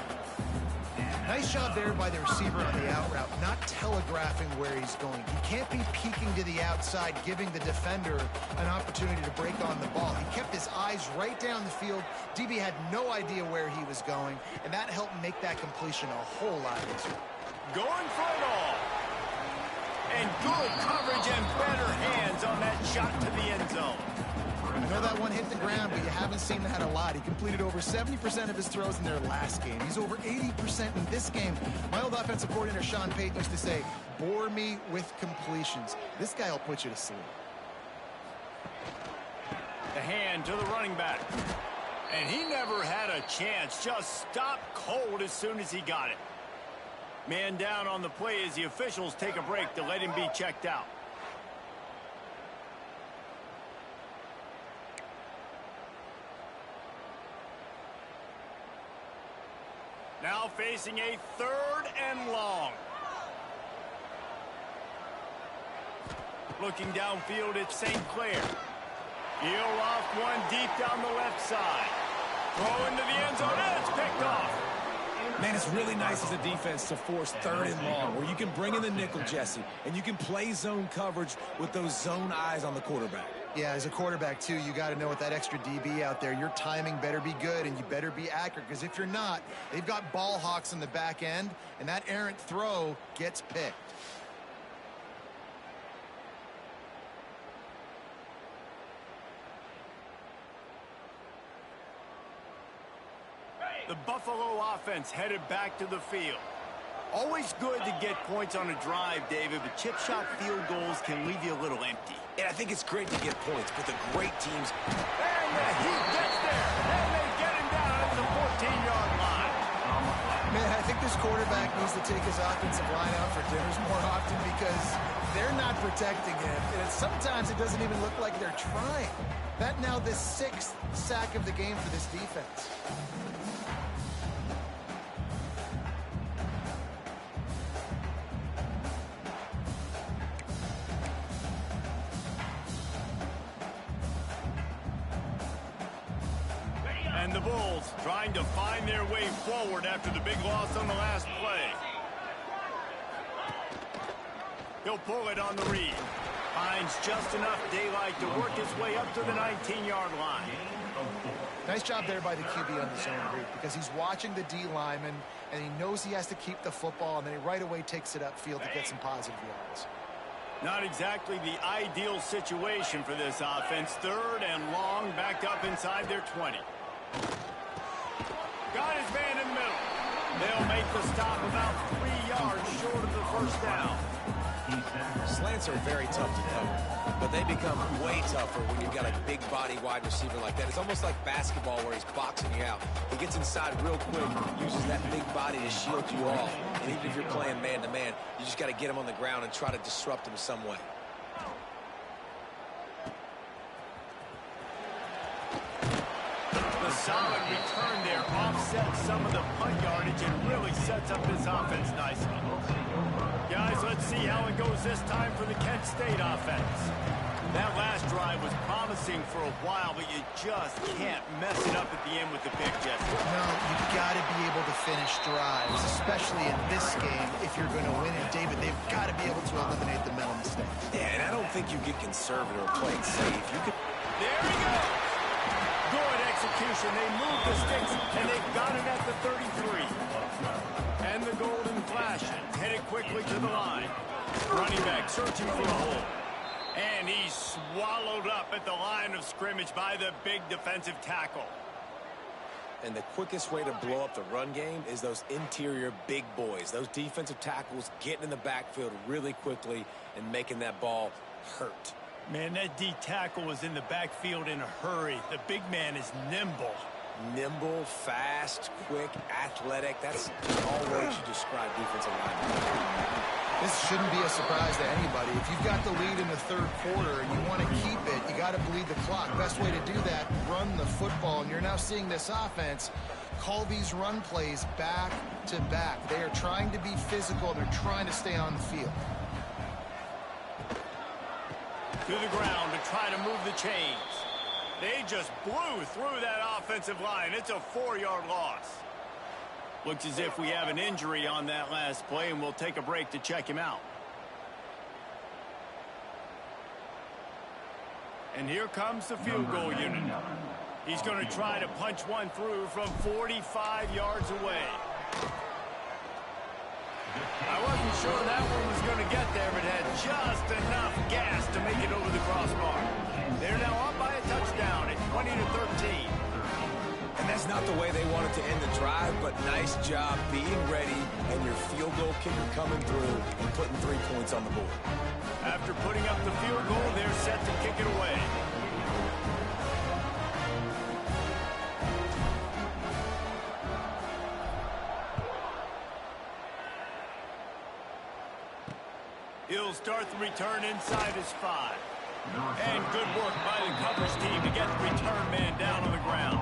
C: Nice job there by the receiver on the out route, not telegraphing where he's going. He can't be peeking to the outside, giving the defender an opportunity to break on the ball. He kept his eyes right down the field. DB had no idea where he was going, and that helped make that completion a whole lot easier.
A: Going for it all. And good coverage and better hands on that shot to the end zone.
C: I know that one hit the ground, but you haven't seen that a lot. He completed over 70% of his throws in their last game. He's over 80% in this game. My old offensive coordinator, Sean Payton, used to say, bore me with completions. This guy will put you to sleep.
A: The hand to the running back. And he never had a chance. Just stopped cold as soon as he got it. Man down on the play as the officials take a break to let him be checked out. Now facing a 3rd and long. Looking downfield at St. Clair. He'll off one deep down the left side. Throw into the end zone, and it's picked off.
B: Man, it's really nice as a defense to force 3rd and long, where you can bring in the nickel, Jesse, and you can play zone coverage with those zone eyes on the quarterback.
C: Yeah, as a quarterback, too, you got to know with that extra DB out there, your timing better be good and you better be accurate, because if you're not, they've got ball hawks in the back end, and that errant throw gets picked.
A: The Buffalo offense headed back to the field. Always good to get points on a drive, David, but chip shot field goals can leave you a little empty.
B: And I think it's great to get points, but the great teams...
A: And he gets there, and they get him down at the 14-yard line.
C: Man, I think this quarterback needs to take his offensive line out for dinners more often, because they're not protecting him. And sometimes it doesn't even look like they're trying. That now the 6th sack of the game for this defense.
A: And the Bulls trying to find their way forward after the big loss on the last play. He'll pull it on the read. Finds just enough daylight to work his way up to the 19-yard line.
C: Nice job there by the QB on the zone read, because he's watching the D lineman, and he knows he has to keep the football, and then he right away takes it upfield to get some positive yards.
A: Not exactly the ideal situation for this offense. 3rd and long, backed up inside their 20. Got his man in the middle. They'll make the stop about 3 yards short of the first down.
B: Slants are very tough to cover, but they become way tougher when you've got a big body wide receiver like that. It's almost like basketball where he's boxing you out. He gets inside real quick, uses that big body to shield you off. And even if you're playing man-to-man, you just got to get him on the ground and try to disrupt him some way.
A: The solid return there offsets some of the punt yardage and really sets up this offense nicely. Guys, let's see how it goes this time for the Kent State offense. That last drive was promising for a while, but you just can't mess it up at the end with the pick, Jesse.
C: No, you've got to be able to finish drives, especially in this game. If you're going to win it, David, they've got to be able to eliminate the mental mistakes.
B: Yeah, and I don't think you get conservative or play it safe. You could...
A: There we go. Good execution. They moved the sticks, and they've got it at the 33. And the golden flash headed quickly to the line. Running back searching for a hole. And he's swallowed up at the line of scrimmage by the big defensive tackle.
B: And the quickest way to blow up the run game is those interior big boys. Those defensive tackles getting in the backfield really quickly and making that ball hurt.
A: Man, that D tackle was in the backfield in a hurry. The big man is nimble.
B: Nimble, fast, quick, athletic. That's all ways you describe defensive linemen.
C: This shouldn't be a surprise to anybody. If you've got the lead in the 3rd quarter and you want to keep it, you got to bleed the clock. Best way to do that, run the football. And you're now seeing this offense call these run plays back to back. They are trying to be physical, and they're trying to stay on the field.
A: To the ground to try to move the chains. They just blew through that offensive line. It's a 4-yard loss. Looks as if we have an injury on that last play, and we'll take a break to check him out. And here comes the field goal unit. He's going to try to punch one through from 45 yards away. I wasn't sure that one was going to get there, but had just enough gas to make it over the crossbar. They're now up by a touchdown at 20-13.
B: And that's not the way they wanted to end the drive, but nice job being ready and your field goal kicker coming through and putting 3 points on the board.
A: After putting up the field goal, they're set to kick it away. He'll start the return inside his 5. And good work by the coverage team to get the return man down on the ground.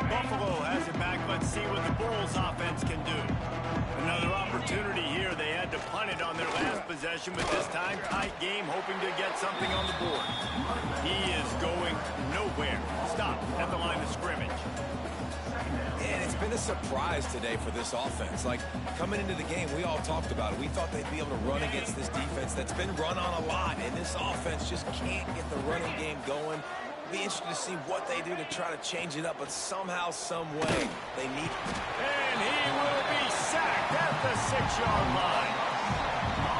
A: Buffalo has it back. Let's see what the Bulls offense can do. Another opportunity here. They had to punt it on their last possession, but this time tight game, hoping to get something on the board. He is going nowhere. Stop at the line of scrimmage.
B: And it's been a surprise today for this offense. Like, coming into the game, we all talked about it. We thought they'd be able to run against this defense that's been run on a lot, and this offense just can't get the running game going. Be interested to see what they do to try to change it up, but somehow, some way, they need it.
A: And he will be sacked at the 6-yard line.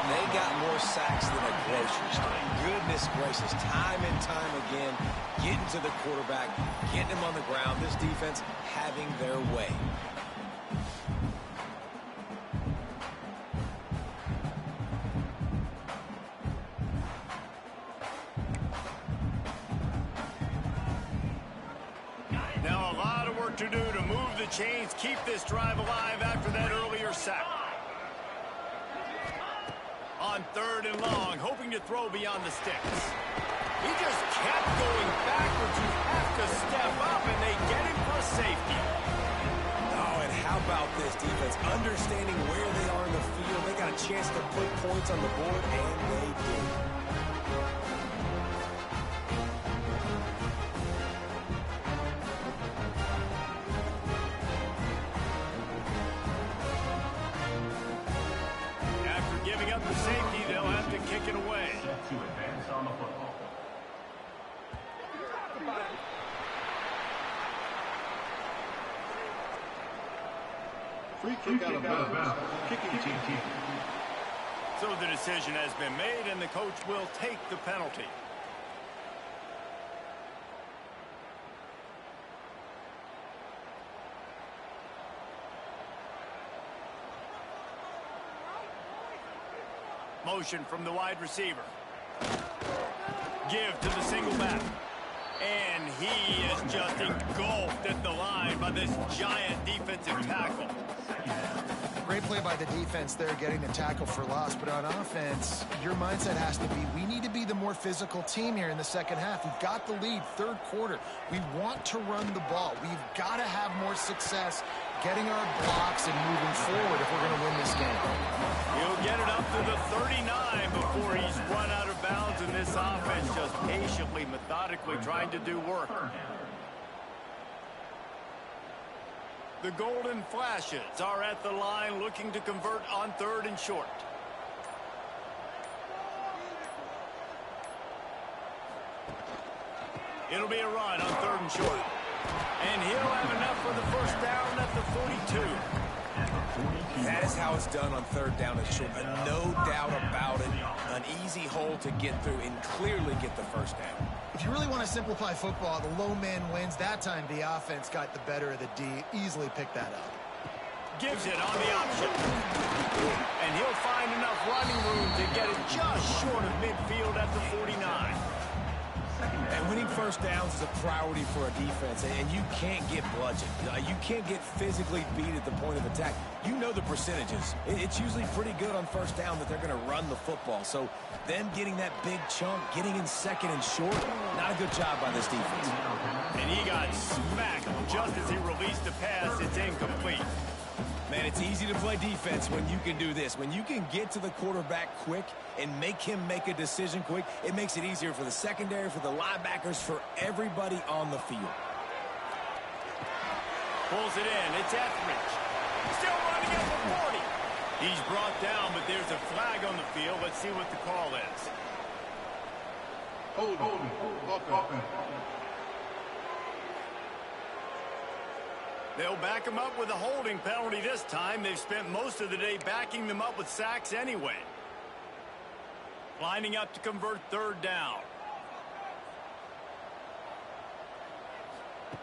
B: They got more sacks than a grocery store. Goodness gracious, time and time again, getting to the quarterback, getting him on the ground. This defense having their way.
A: Now a lot of work to do to move the chains, keep this drive alive after that earlier sack. On 3rd and long, hoping to throw beyond the sticks. He just kept going backwards. You have to step up, and they get him for a safety.
B: Oh, and how about this defense? Understanding where they are in the field. They got a chance to put points on the board, and they did.
A: Giving up the safety, they'll have to kick it away.
E: Set to advance on the football.
F: Free kick out of bounds. Kicking team.
A: So the decision has been made, and the coach will take the penalty. Motion from the wide receiver. Give to the single back. And he is just engulfed at the line by this giant defensive tackle.
C: Great play by the defense there, getting the tackle for loss. But on offense, your mindset has to be, we need to be the more physical team here in the second half. We've got the lead, 3rd quarter. We want to run the ball. We've got to have more success getting our blocks and moving forward if we're going to win this game.
A: He'll get it up to the 39 before he's run out of bounds, and this offense just patiently, methodically trying to do work. The Golden Flashes are at the line looking to convert on 3rd and short. It'll be a run on 3rd and short. And he'll have enough for the first down at the 42.
B: That is how it's done on 3rd down and short. No doubt about it. An easy hole to get through and clearly get the first down.
C: If you really want to simplify football, the low man wins. That time the offense got the better of the D. Easily picked that up.
A: Gives it on the option. And he'll find enough running room to get it just short of midfield at the 49.
B: And winning first downs is a priority for a defense, and you can't get bludgeoned. You can't get physically beat at the point of attack. You know the percentages. It's usually pretty good on first down that they're going to run the football. So them getting that big chunk, getting in 2nd and short, not a good job by this defense.
A: And he got smacked just as he released the pass. It's incomplete.
B: Man, it's easy to play defense when you can do this. When you can get to the quarterback quick and make him make a decision quick, it makes it easier for the secondary, for the linebackers, for everybody on the field.
A: Pulls it in. It's Etheridge. Still running at the 40. He's brought down, but there's a flag on the field. Let's see what the call is.
F: Hold on.
A: They'll back him up with a holding penalty this time. They've spent most of the day backing them up with sacks anyway. Lining up to convert third down.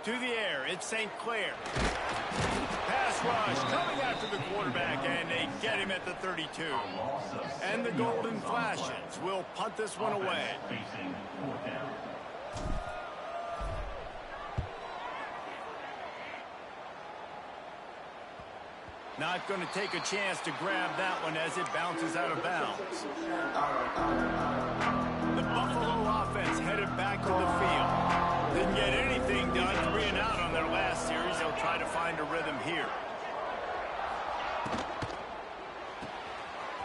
A: To the air, it's St. Clair. Pass rush coming after the quarterback, and they get him at the 32. And the Golden Flashes will punt this one away. Not going to take a chance to grab that one as it bounces out of bounds. The Buffalo offense headed back to the field. Didn't get anything done, 3 and out on their last series. They'll try to find a rhythm here.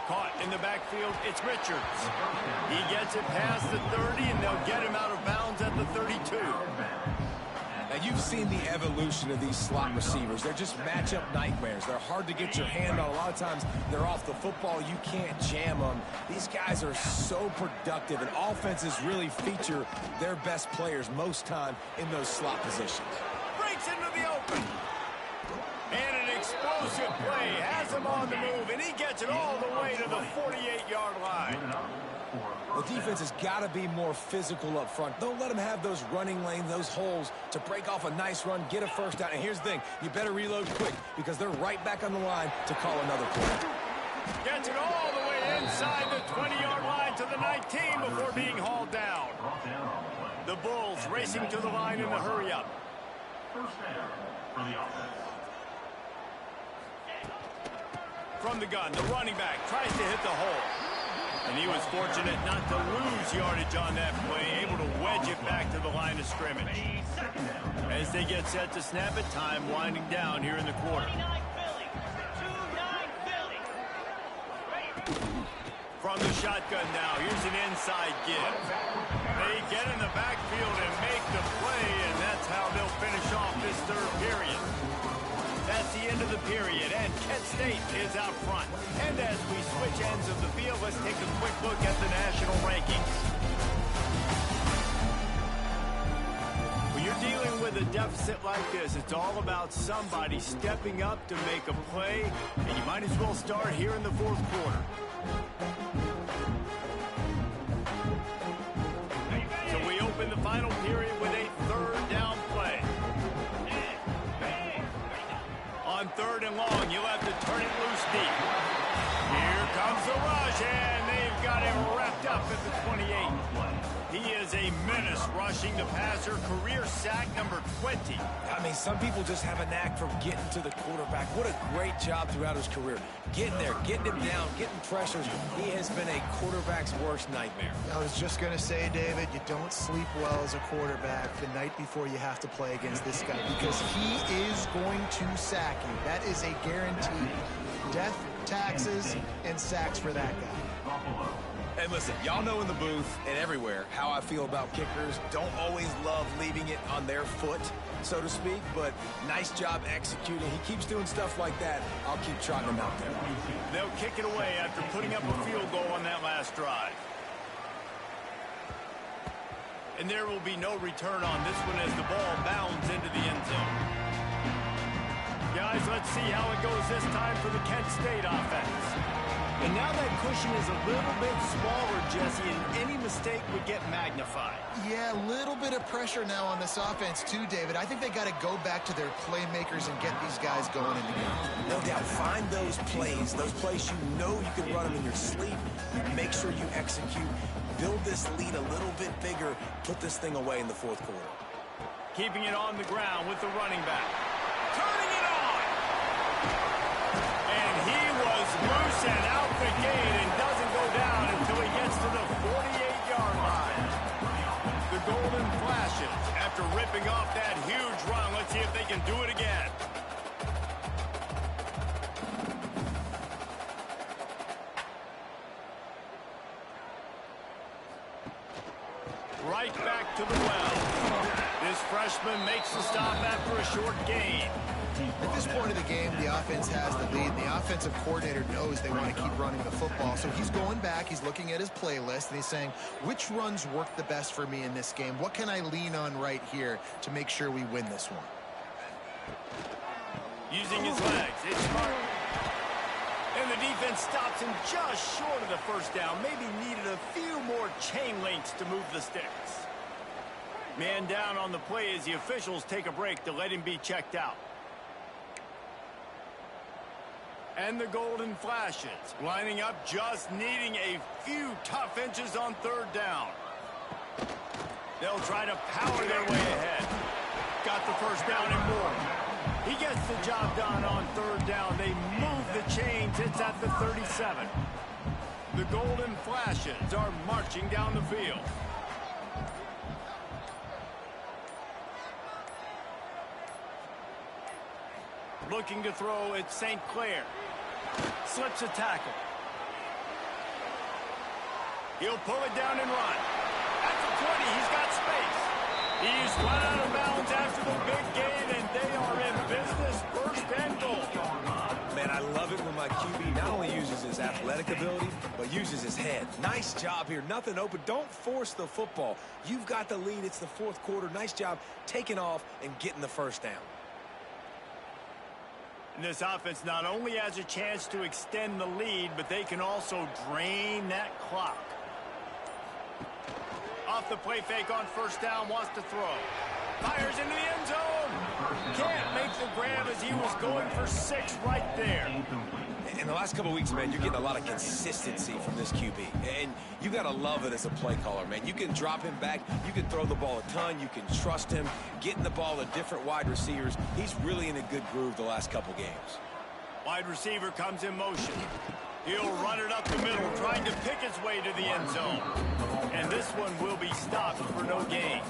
A: Caught in the backfield, it's Richards. He gets it past the 30, and they'll get him out of bounds at the 32.
B: Now, you've seen the evolution of these slot receivers. They're just matchup nightmares. They're hard to get your hand on. A lot of times, they're off the football. You can't jam them. These guys are so productive, and offenses really feature their best players most time in those slot positions.
A: Breaks into the open. And an explosive play. Has him on the move, and he gets it all the way to the 48-yard line.
B: The defense has got to be more physical up front. Don't let them have those running lanes, those holes to break off a nice run, get a first down. And here's the thing, you better reload quick because they're right back on the line to call another play.
A: Gets it all the way inside the 20-yard line to the 19 before being hauled down. The Bulls racing to the line in the hurry-up.
E: First down for the offense.
A: From the gun, the running back tries to hit the hole. And he was fortunate not to lose yardage on that play, able to wedge it back to the line of scrimmage. As they get set to snap it, time winding down here in the quarter. From the shotgun now, here's an inside give. They get in the backfield and make the play, and that's how they'll finish off this third period. That's the end of the period, and Kent State is out front. And as we switch ends of the field, let's take a quick look at the national rankings. When you're dealing with a deficit like this, it's all about somebody stepping up to make a play, and you might as well start here in the fourth quarter. So we open the final period with a third down play. On third and long, you'll have to turn it loose deep. Here comes the rush, and they've got him wrapped up at the 28. He is a menace rushing the passer, career sack number 20.
B: I mean, some people just have a knack for getting to the quarterback. What a great job throughout his career. Getting there, getting him down, getting pressures. He has been a quarterback's worst nightmare.
C: I was just going to say, David, you don't sleep well as a quarterback the night before you have to play against this guy because he is going to sack you. That is a guarantee. Death, taxes, and sacks for that guy.
B: Hey, listen, y'all know in the booth and everywhere how I feel about kickers. Don't always love leaving it on their foot, so to speak, but nice job executing. He keeps doing stuff like that. I'll keep trotting him out there.
A: They'll kick it away after putting up a field goal on that last drive. And there will be no return on this one as the ball bounds into the end zone. Guys, let's see how it goes this time for the Kent State offense. And now that cushion is a little bit smaller, Jesse, and any mistake would get magnified.
C: Yeah, a little bit of pressure now on this offense too, David. I think they got to go back to their playmakers and get these guys going in the game.
B: No doubt, find those plays you know you can run them in your sleep. Make sure you execute. Build this lead a little bit bigger. Put this thing away in the fourth quarter.
A: Keeping it on the ground with the running back. Turning it on! And he was loose and out the gate and doesn't go down until he gets to the 48-yard line. The Golden Flashes, after ripping off that huge run, let's see if they can do it again. right back to the well. This freshman makes the stop after a short gain.
C: At this point of the game, the offense has the lead, and the offensive coordinator knows they want to keep running the football. So he's going back, he's looking at his playlist, and he's saying, which runs work the best for me in this game? What can I lean on right here to make sure we win this one?
A: Using his legs, it's smart. And the defense stops him just short of the first down. Maybe needed a few more chain links to move the sticks. Man down on the play as the officials take a break to let him be checked out. And the golden flashes, lining up, just needing a few tough inches on third down. They'll try to power their way ahead. Got the first down and more. He gets the job done on third down. They move the chains. It's at the 37. The golden flashes are marching down the field. Looking to throw at St. Clair. Slips a tackle. He'll pull it down and run. At the 20, he's got space. He's run out of bounds after the big gain, and they are in business. First and goal.
B: Man, I love it when my QB not only uses his athletic ability, but uses his head. Nice job here. Nothing open. Don't force the football. You've got the lead. It's the fourth quarter. Nice job taking off and getting the first down.
A: And this offense not only has a chance to extend the lead, but they can also drain that clock. Off the play fake on first down, wants to throw. Fires into the end zone. Can't make the grab as he was going for 6 right there.
B: In the last couple of weeks, man, you're getting a lot of consistency from this QB. And you got to love it as a play caller, man. You can drop him back. You can throw the ball a ton. You can trust him. Getting the ball to different wide receivers. He's really in a good groove the last couple games.
A: Wide receiver comes in motion. He'll run it up the middle, trying to pick his way to the end zone. And this one will be stopped for no gain.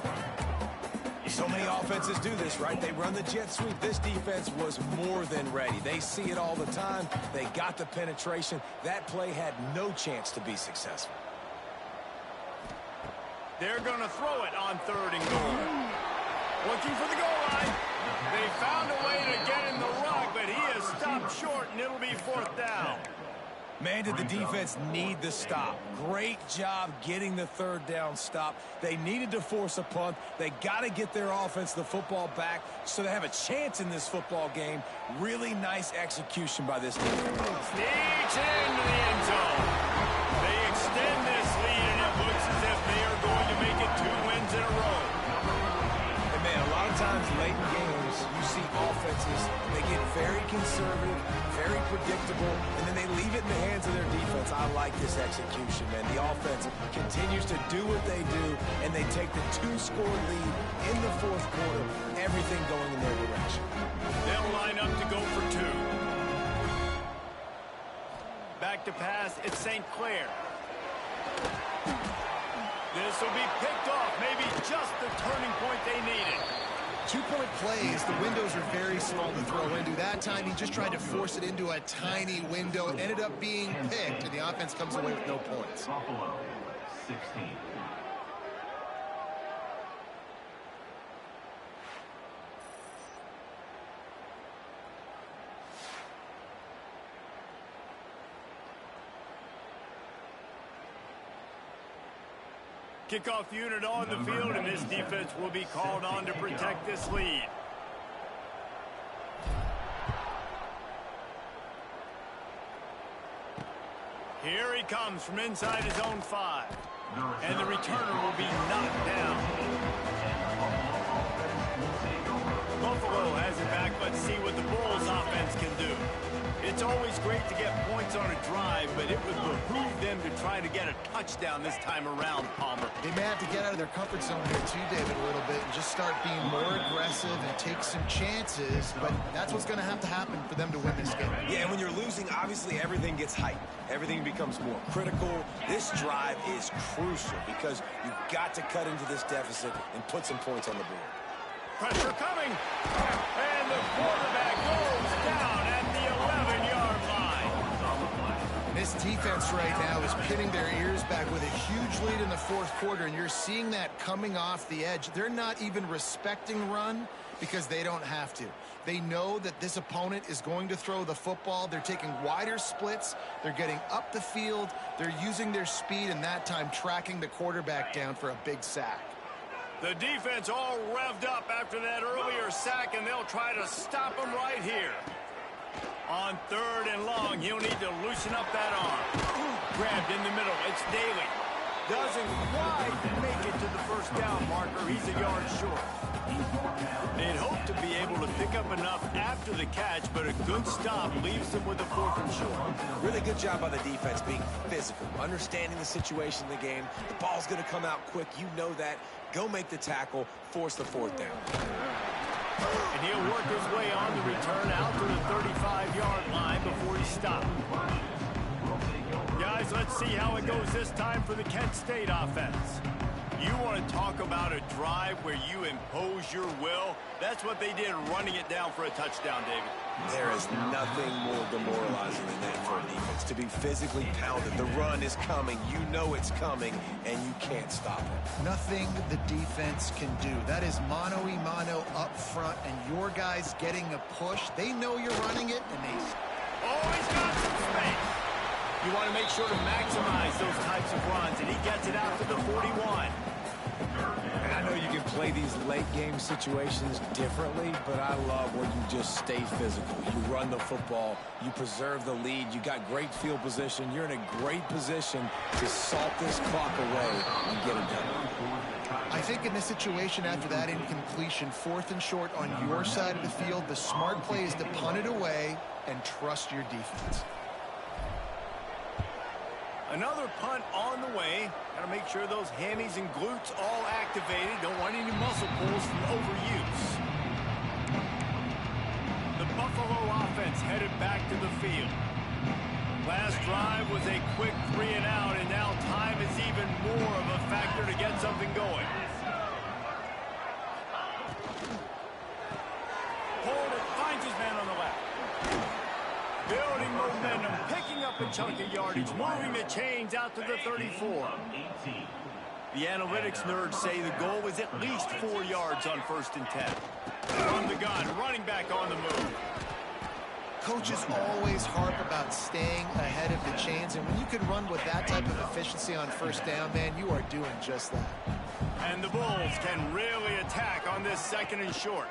B: So many offenses do this, right? They run the jet sweep. This defense was more than ready. They see it all the time. They got the penetration. That play had no chance to be successful.
A: They're going to throw it on third and goal. Looking for the goal line. They found a way to get in the rug, but he is stopped short, and it'll be fourth down.
B: Man, did the defense need the stop. Great job getting the third down stop. They needed to force a punt. They got to get their offense the football back so they have a chance in this football game. Really nice execution by this team.
A: Sneaks into the end zone. They extend this lead, and it looks as if they are going to make it 2 wins in a row.
B: And man, a lot of times late in games, you see offenses, they get very conservative, very predictable, and then they leave it in the hands of their defense. I like this execution, man. The offense continues to do what they do, and they take the 2-score lead in the fourth quarter, everything going in their direction.
A: They'll line up to go for 2. Back to pass, it's St. Clair. This will be picked off, maybe just the turning point they needed.
C: 2-point plays, the windows are very small to throw into. That time, he just tried to force it into a tiny window. It ended up being picked, and the offense comes away with no points.
E: Buffalo, 16.
A: Kickoff unit on the field, and this defense will be called on to protect this lead. Here he comes from inside his own 5. And the returner will be knocked down. Buffalo has it back. Let's see what the Bulls offense can do. It's always great to get points on a drive, but it would behoove them to try to get a touchdown this time around, Palmer.
C: They may have to get out of their comfort zone here too, David, a little bit, and just start being more aggressive and take some chances, but that's what's going to happen for them to win this game.
B: Yeah, and when you're losing, obviously everything gets hyped. Everything becomes more critical. This drive is crucial because you've got to cut into this deficit and put some points on the board.
A: Pressure coming, and the quarterback goes down at the 11-yard line.
C: This This defense right now is pinning their ears back with a huge lead in the fourth quarter, and you're seeing that coming off the edge. They're not even respecting run because they don't have to. They know that this opponent is going to throw the football. They're taking wider splits. They're getting up the field. They're using their speed, and that time tracking the quarterback down for a big sack.
A: The defense all revved up after that earlier sack, and they'll try to stop him right here. On 3rd and long, he'll need to loosen up that arm. Grabbed in the middle. It's Daly. Doesn't quite make it to the first down marker. He's a yard short. They'd hope to be able to pick up enough after the catch, but a good stop leaves them with a 4th and short.
B: Really good job by the defense being physical, understanding the situation in the game. The ball's going to come out quick. You know that. Go make the tackle, force the 4th down.
A: And he'll work his way on the return out to the 35-yard line before he stopped. Guys, let's see how it goes this time for the Kent State offense. You want to talk about a drive where you impose your will? That's what they did running it down for a touchdown, David.
B: There is nothing more demoralizing than that for a defense, to be physically pounded. The run is coming. You know it's coming, and you can't stop it.
C: Nothing the defense can do. That is mano-a-mano up front, and your guys getting a push. They know you're running it, and they...
A: Oh, he's got some space. You want to make sure to maximize those types of runs, and he gets it out to the 41.
B: And I know you can play these late-game situations differently, but I love when you just stay physical. You run the football. You preserve the lead. You got great field position. You're in a great position to salt this clock away and get it done.
C: I think in this situation, after that incompletion, 4th and short on your side of the field, the smart play is to punt it away and trust your defense.
A: Another punt on the way. Got to make sure those hammies and glutes all activated. Don't want any muscle pulls from overuse. The Buffalo offense headed back to the field. Last drive was a quick 3 and out, and now time is even more of a factor to get something going. Holder finds his man on the left. Building momentum, picking up a chunk of yardage, moving the chains out to the 34. The analytics nerds say the goal was at least 4 yards on 1st and 10. From the gun, running back on the move.
C: Coaches always harp about staying ahead of the chains, and when you can run with that type of efficiency on 1st down, man, you are doing just that.
A: And the Bulls can really attack on this 2nd and short.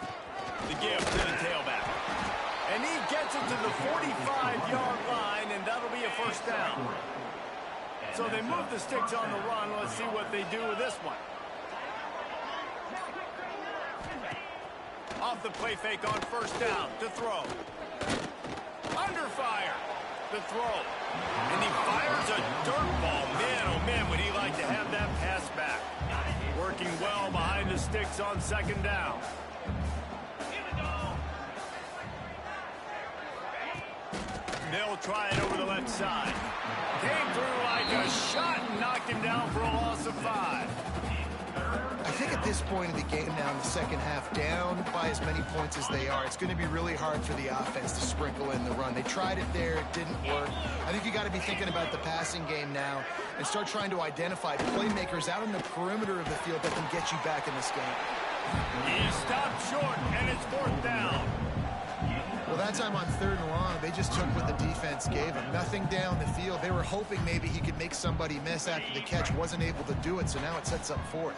A: The give to the tailback. And he gets it to the 45-yard line, and that'll be a 1st down. So they move the sticks on the run. Let's see what they do with this one. Off the play fake on 1st down to throw. Under fire. The throw. And he fires a dirt ball. Man, oh man, would he like to have that pass back. Working well behind the sticks on 2nd down. They'll try it over the left side. Came through like a shot and knocked him down for a loss of 5.
C: I think at this point of the game now in the 2nd half, down by as many points as they are, it's going to be really hard for the offense to sprinkle in the run. They tried it there. It didn't work. I think you got to be thinking about the passing game now and start trying to identify playmakers out in the perimeter of the field that can get you back in this game.
A: He stopped short, and it's 4th down.
C: Well, that time on 3rd and long, they just took what the defense gave him. Nothing down the field. They were hoping maybe he could make somebody miss after the catch. Wasn't able to do it, so now it sets up 4th.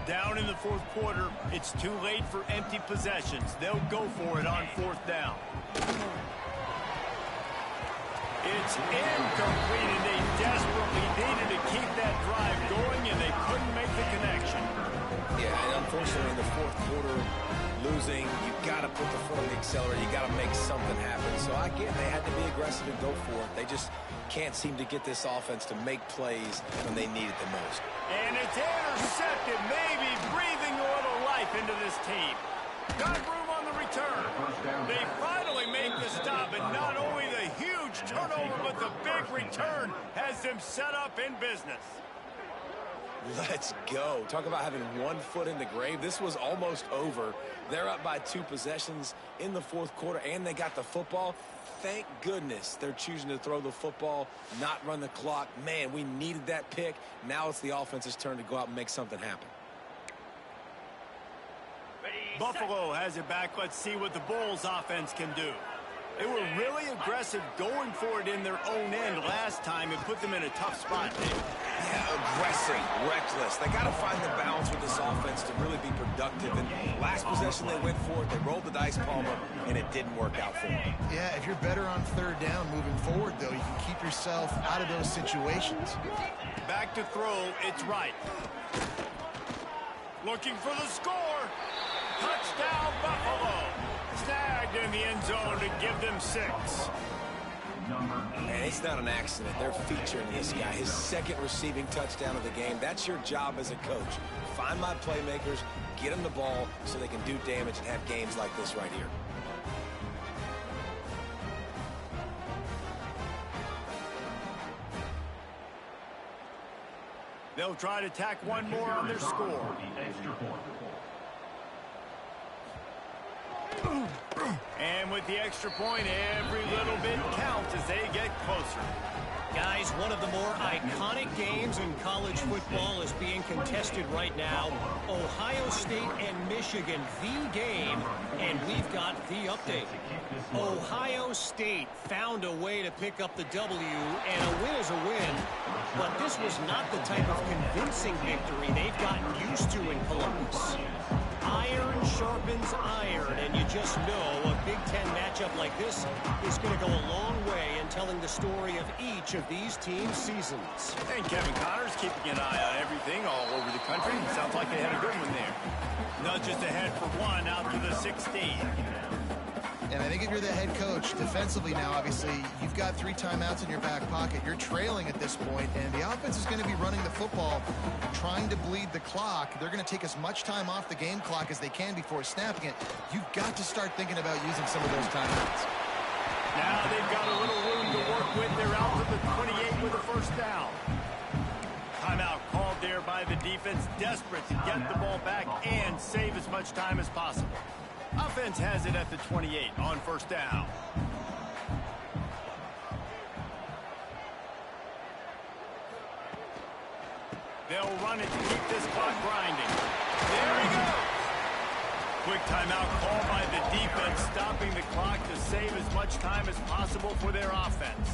A: Down in the 4th quarter, it's too late for empty possessions. They'll go for it on 4th down. It's incomplete, and they desperately needed to keep that drive going, and they couldn't make the connection.
B: Yeah, and unfortunately in the 4th quarter, losing, you got to put the foot on the accelerator. You got to make something happen. So again, they had to be aggressive and go for it. They just can't seem to get this offense to make plays when they need it the most.
A: And it's intercepted, maybe breathing a little life into this team. Got room on the return. They finally make the stop, and not only the huge turnover, but the big return has them set up in business.
B: Let's go. Talk about having one foot in the grave. This was almost over. They're up by 2 possessions. in the fourth quarter and they got the football. Thank goodness they're choosing to throw the football, not run the clock. Man, we needed that pick. Now it's the offense's turn to go out and make something happen.
A: Buffalo has it back. Let's see what the Bulls offense can do. They were really aggressive going for it in their own end last time and put them in a tough spot.
B: Yeah, aggressive, reckless. They got to find the balance with this offense to really be productive. And last possession they went for it, they rolled the dice, Palmer, and it didn't work out for them.
C: Yeah, if you're better on third down moving forward, though, you can keep yourself out of those situations.
A: Back to throw, it's right. Looking for the score. Touchdown, Buffalo. Snagged in the end zone to give them 6.
B: And it's not an accident. They're featuring this guy. His second receiving touchdown of the game. That's your job as a coach. Find my playmakers, get them the ball so they can do damage and have games like this right here.
A: They'll try to tack one more on their score. And with the extra point, every little bit counts as they get closer.
D: Guys, one of the more iconic games in college football is being contested right now. Ohio State and Michigan, the game, and we've got the update. Ohio State found a way to pick up the W, and a win is a win. But this was not the type of convincing victory they've gotten used to in Columbus. Iron sharpens iron, and you just know a Big Ten matchup like this is going to go a long way in telling the story of each of these teams' seasons.
A: And Kevin Connor's keeping an eye on everything all over the country. Sounds like they had a good one there. Nudges ahead for one out to the 16.
C: And I think if you're the head coach, defensively now, obviously, you've got 3 timeouts in your back pocket. You're trailing at this point, and the offense is going to be running the football, trying to bleed the clock. They're going to take as much time off the game clock as they can before snapping it. You've got to start thinking about using some of those timeouts.
A: Now they've got a little room to work with. They're out to the 28 with a first down. Timeout called there by the defense, desperate to get the ball back and save as much time as possible. Offense has it at the 28 on first down. They'll run it to keep this clock grinding. There he goes. Quick timeout called by the defense, stopping the clock to save as much time as possible for their offense.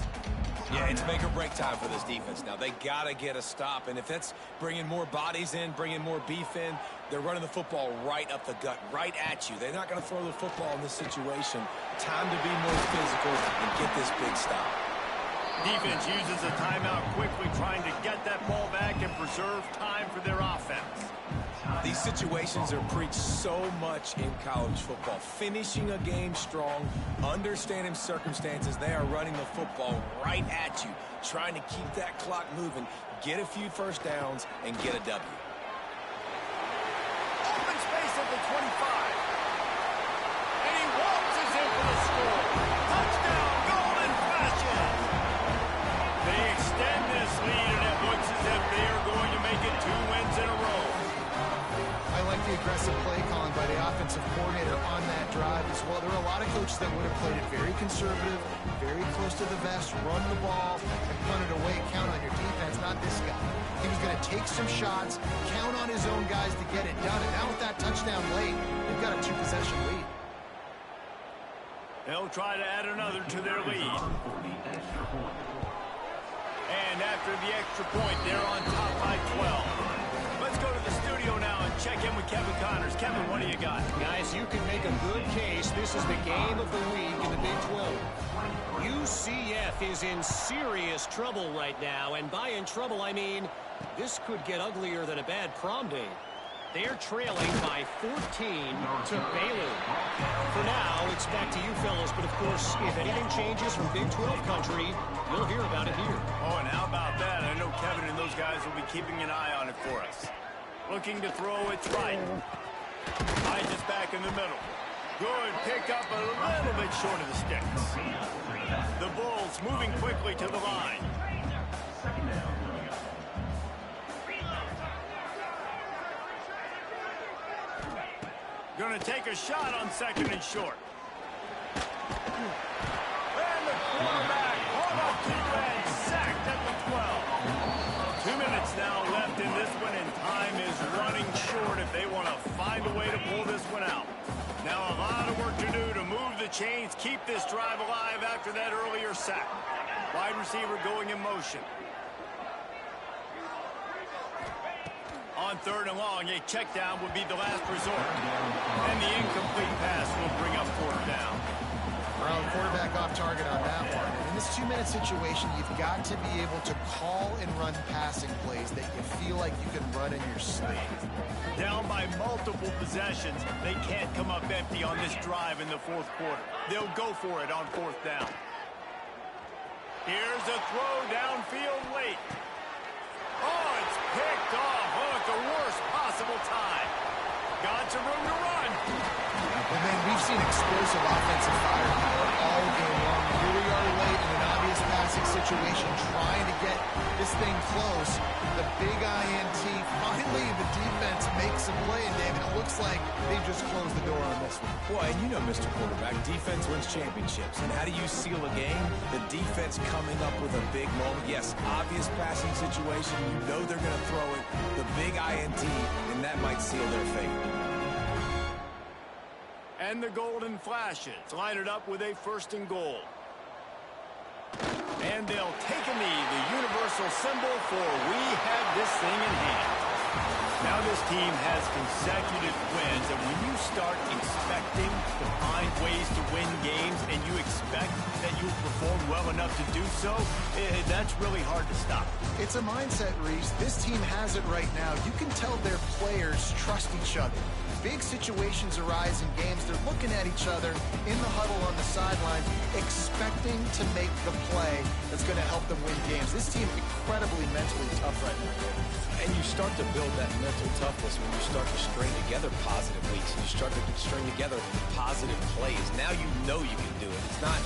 B: Yeah, it's make or break time for this defense. Now, they got to get a stop, and if that's bringing more bodies in, bringing more beef in, they're running the football right up the gut, right at you. They're not going to throw the football in this situation. Time to be more physical and get this big stop.
A: Defense uses a timeout quickly, trying to get that ball back and preserve time for their offense.
B: These situations are preached so much in college football. Finishing a game strong, understanding circumstances. They are running the football right at you, trying to keep that clock moving, get a few first downs, and get a W.
A: Open space at the 25. And he waltzes in for the score. Touchdown, Golden Flashes. They extend this lead, and it looks as if they are going to make it 2 wins in a row.
C: I like the aggressive play calling by the offensive coordinator on that drive as well. There are a lot of coaches that would have played it very conservative, very close to the vest, run the ball, and punt it away, count on your defense, not this guy. He was going to take some shots, count on his own guys to get it done, and now with that touchdown late, they've got a 2-possession lead.
A: They'll try to add another to their lead. And after the extra point, they're on top by 12. Let's go to the studio now and check in with Kevin Connors. Kevin, what do you got?
D: Guys, you can make a good case. This is the game of the week in the Big 12. UCF is in serious trouble right now, and by in trouble, I mean this could get uglier than a bad prom date. They're trailing by 14 to Baylor. For now, it's back to you fellas, but of course, if anything changes from Big 12 country, you'll hear about it here.
A: Oh, and how about that? I know Kevin and those guys will be keeping an eye on it for us. Looking to throw, it's right. Hines is back in the middle. Good pickup, a little bit short of the sticks. The Bulls moving quickly to the line. Going to take a shot on second and short. And the quarterback on a two-way, sacked at the 12. 2 minutes now left in this one, and time is running short if they want to find a way to pull this one out. Now a lot of work to do to move the chains, keep this drive alive after that earlier sack. Wide receiver going in motion. On 3rd and long, a check down would be the last resort. And the incomplete pass will bring up 4th down.
C: Well, quarterback off target on that one. And in this 2-minute situation, you've got to be able to call and run passing plays that you feel like you can run in your sleep.
A: Down by multiple possessions, they can't come up empty on this drive in the 4th quarter. They'll go for it on 4th down. Here's a throw downfield late. Oh, it's picked off. Oh, at the worst possible time. Got some room to run.
C: And then we've seen explosive offensive firepower all game long. Here we are late in an obvious passing situation, trying to get this thing close. The big INT. Finally, the defense makes a play, and David, it looks like they just closed the door on this one.
B: Well, and you know, Mr. Quarterback, defense wins championships. And how do you seal a game? The defense coming up with a big moment. Yes, obvious passing situation. You know they're going to throw it. The big INT, and that might seal their fate.
A: And the golden flashes line it up with a 1st and goal. And they'll take a knee, the universal symbol for we have this thing in hand. Now this team has consecutive wins, and when you start expecting to find ways to win games and you expect that you'll perform well enough to do so, that's really hard to stop.
C: It's a mindset, Reese. This team has it right now. You can tell their players trust each other. Big situations arise in games. They're looking at each other in the huddle on the sideline, expecting to make the play that's going to help them win games. This team incredibly mentally tough right now.
B: And you start to build that mental toughness when you start to string together positive weeks. You start to string together positive plays. Now you know you can do it. It's not,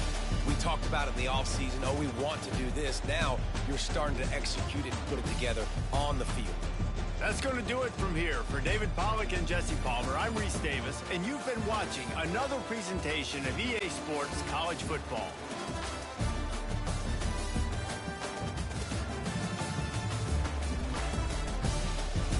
B: we talked about it in the offseason, oh, we want to do this. Now you're starting to execute it and put it together on the field.
A: That's going to do it from here. For David Pollack and Jesse Palmer, I'm Reese Davis, and you've been watching another presentation of EA Sports College Football.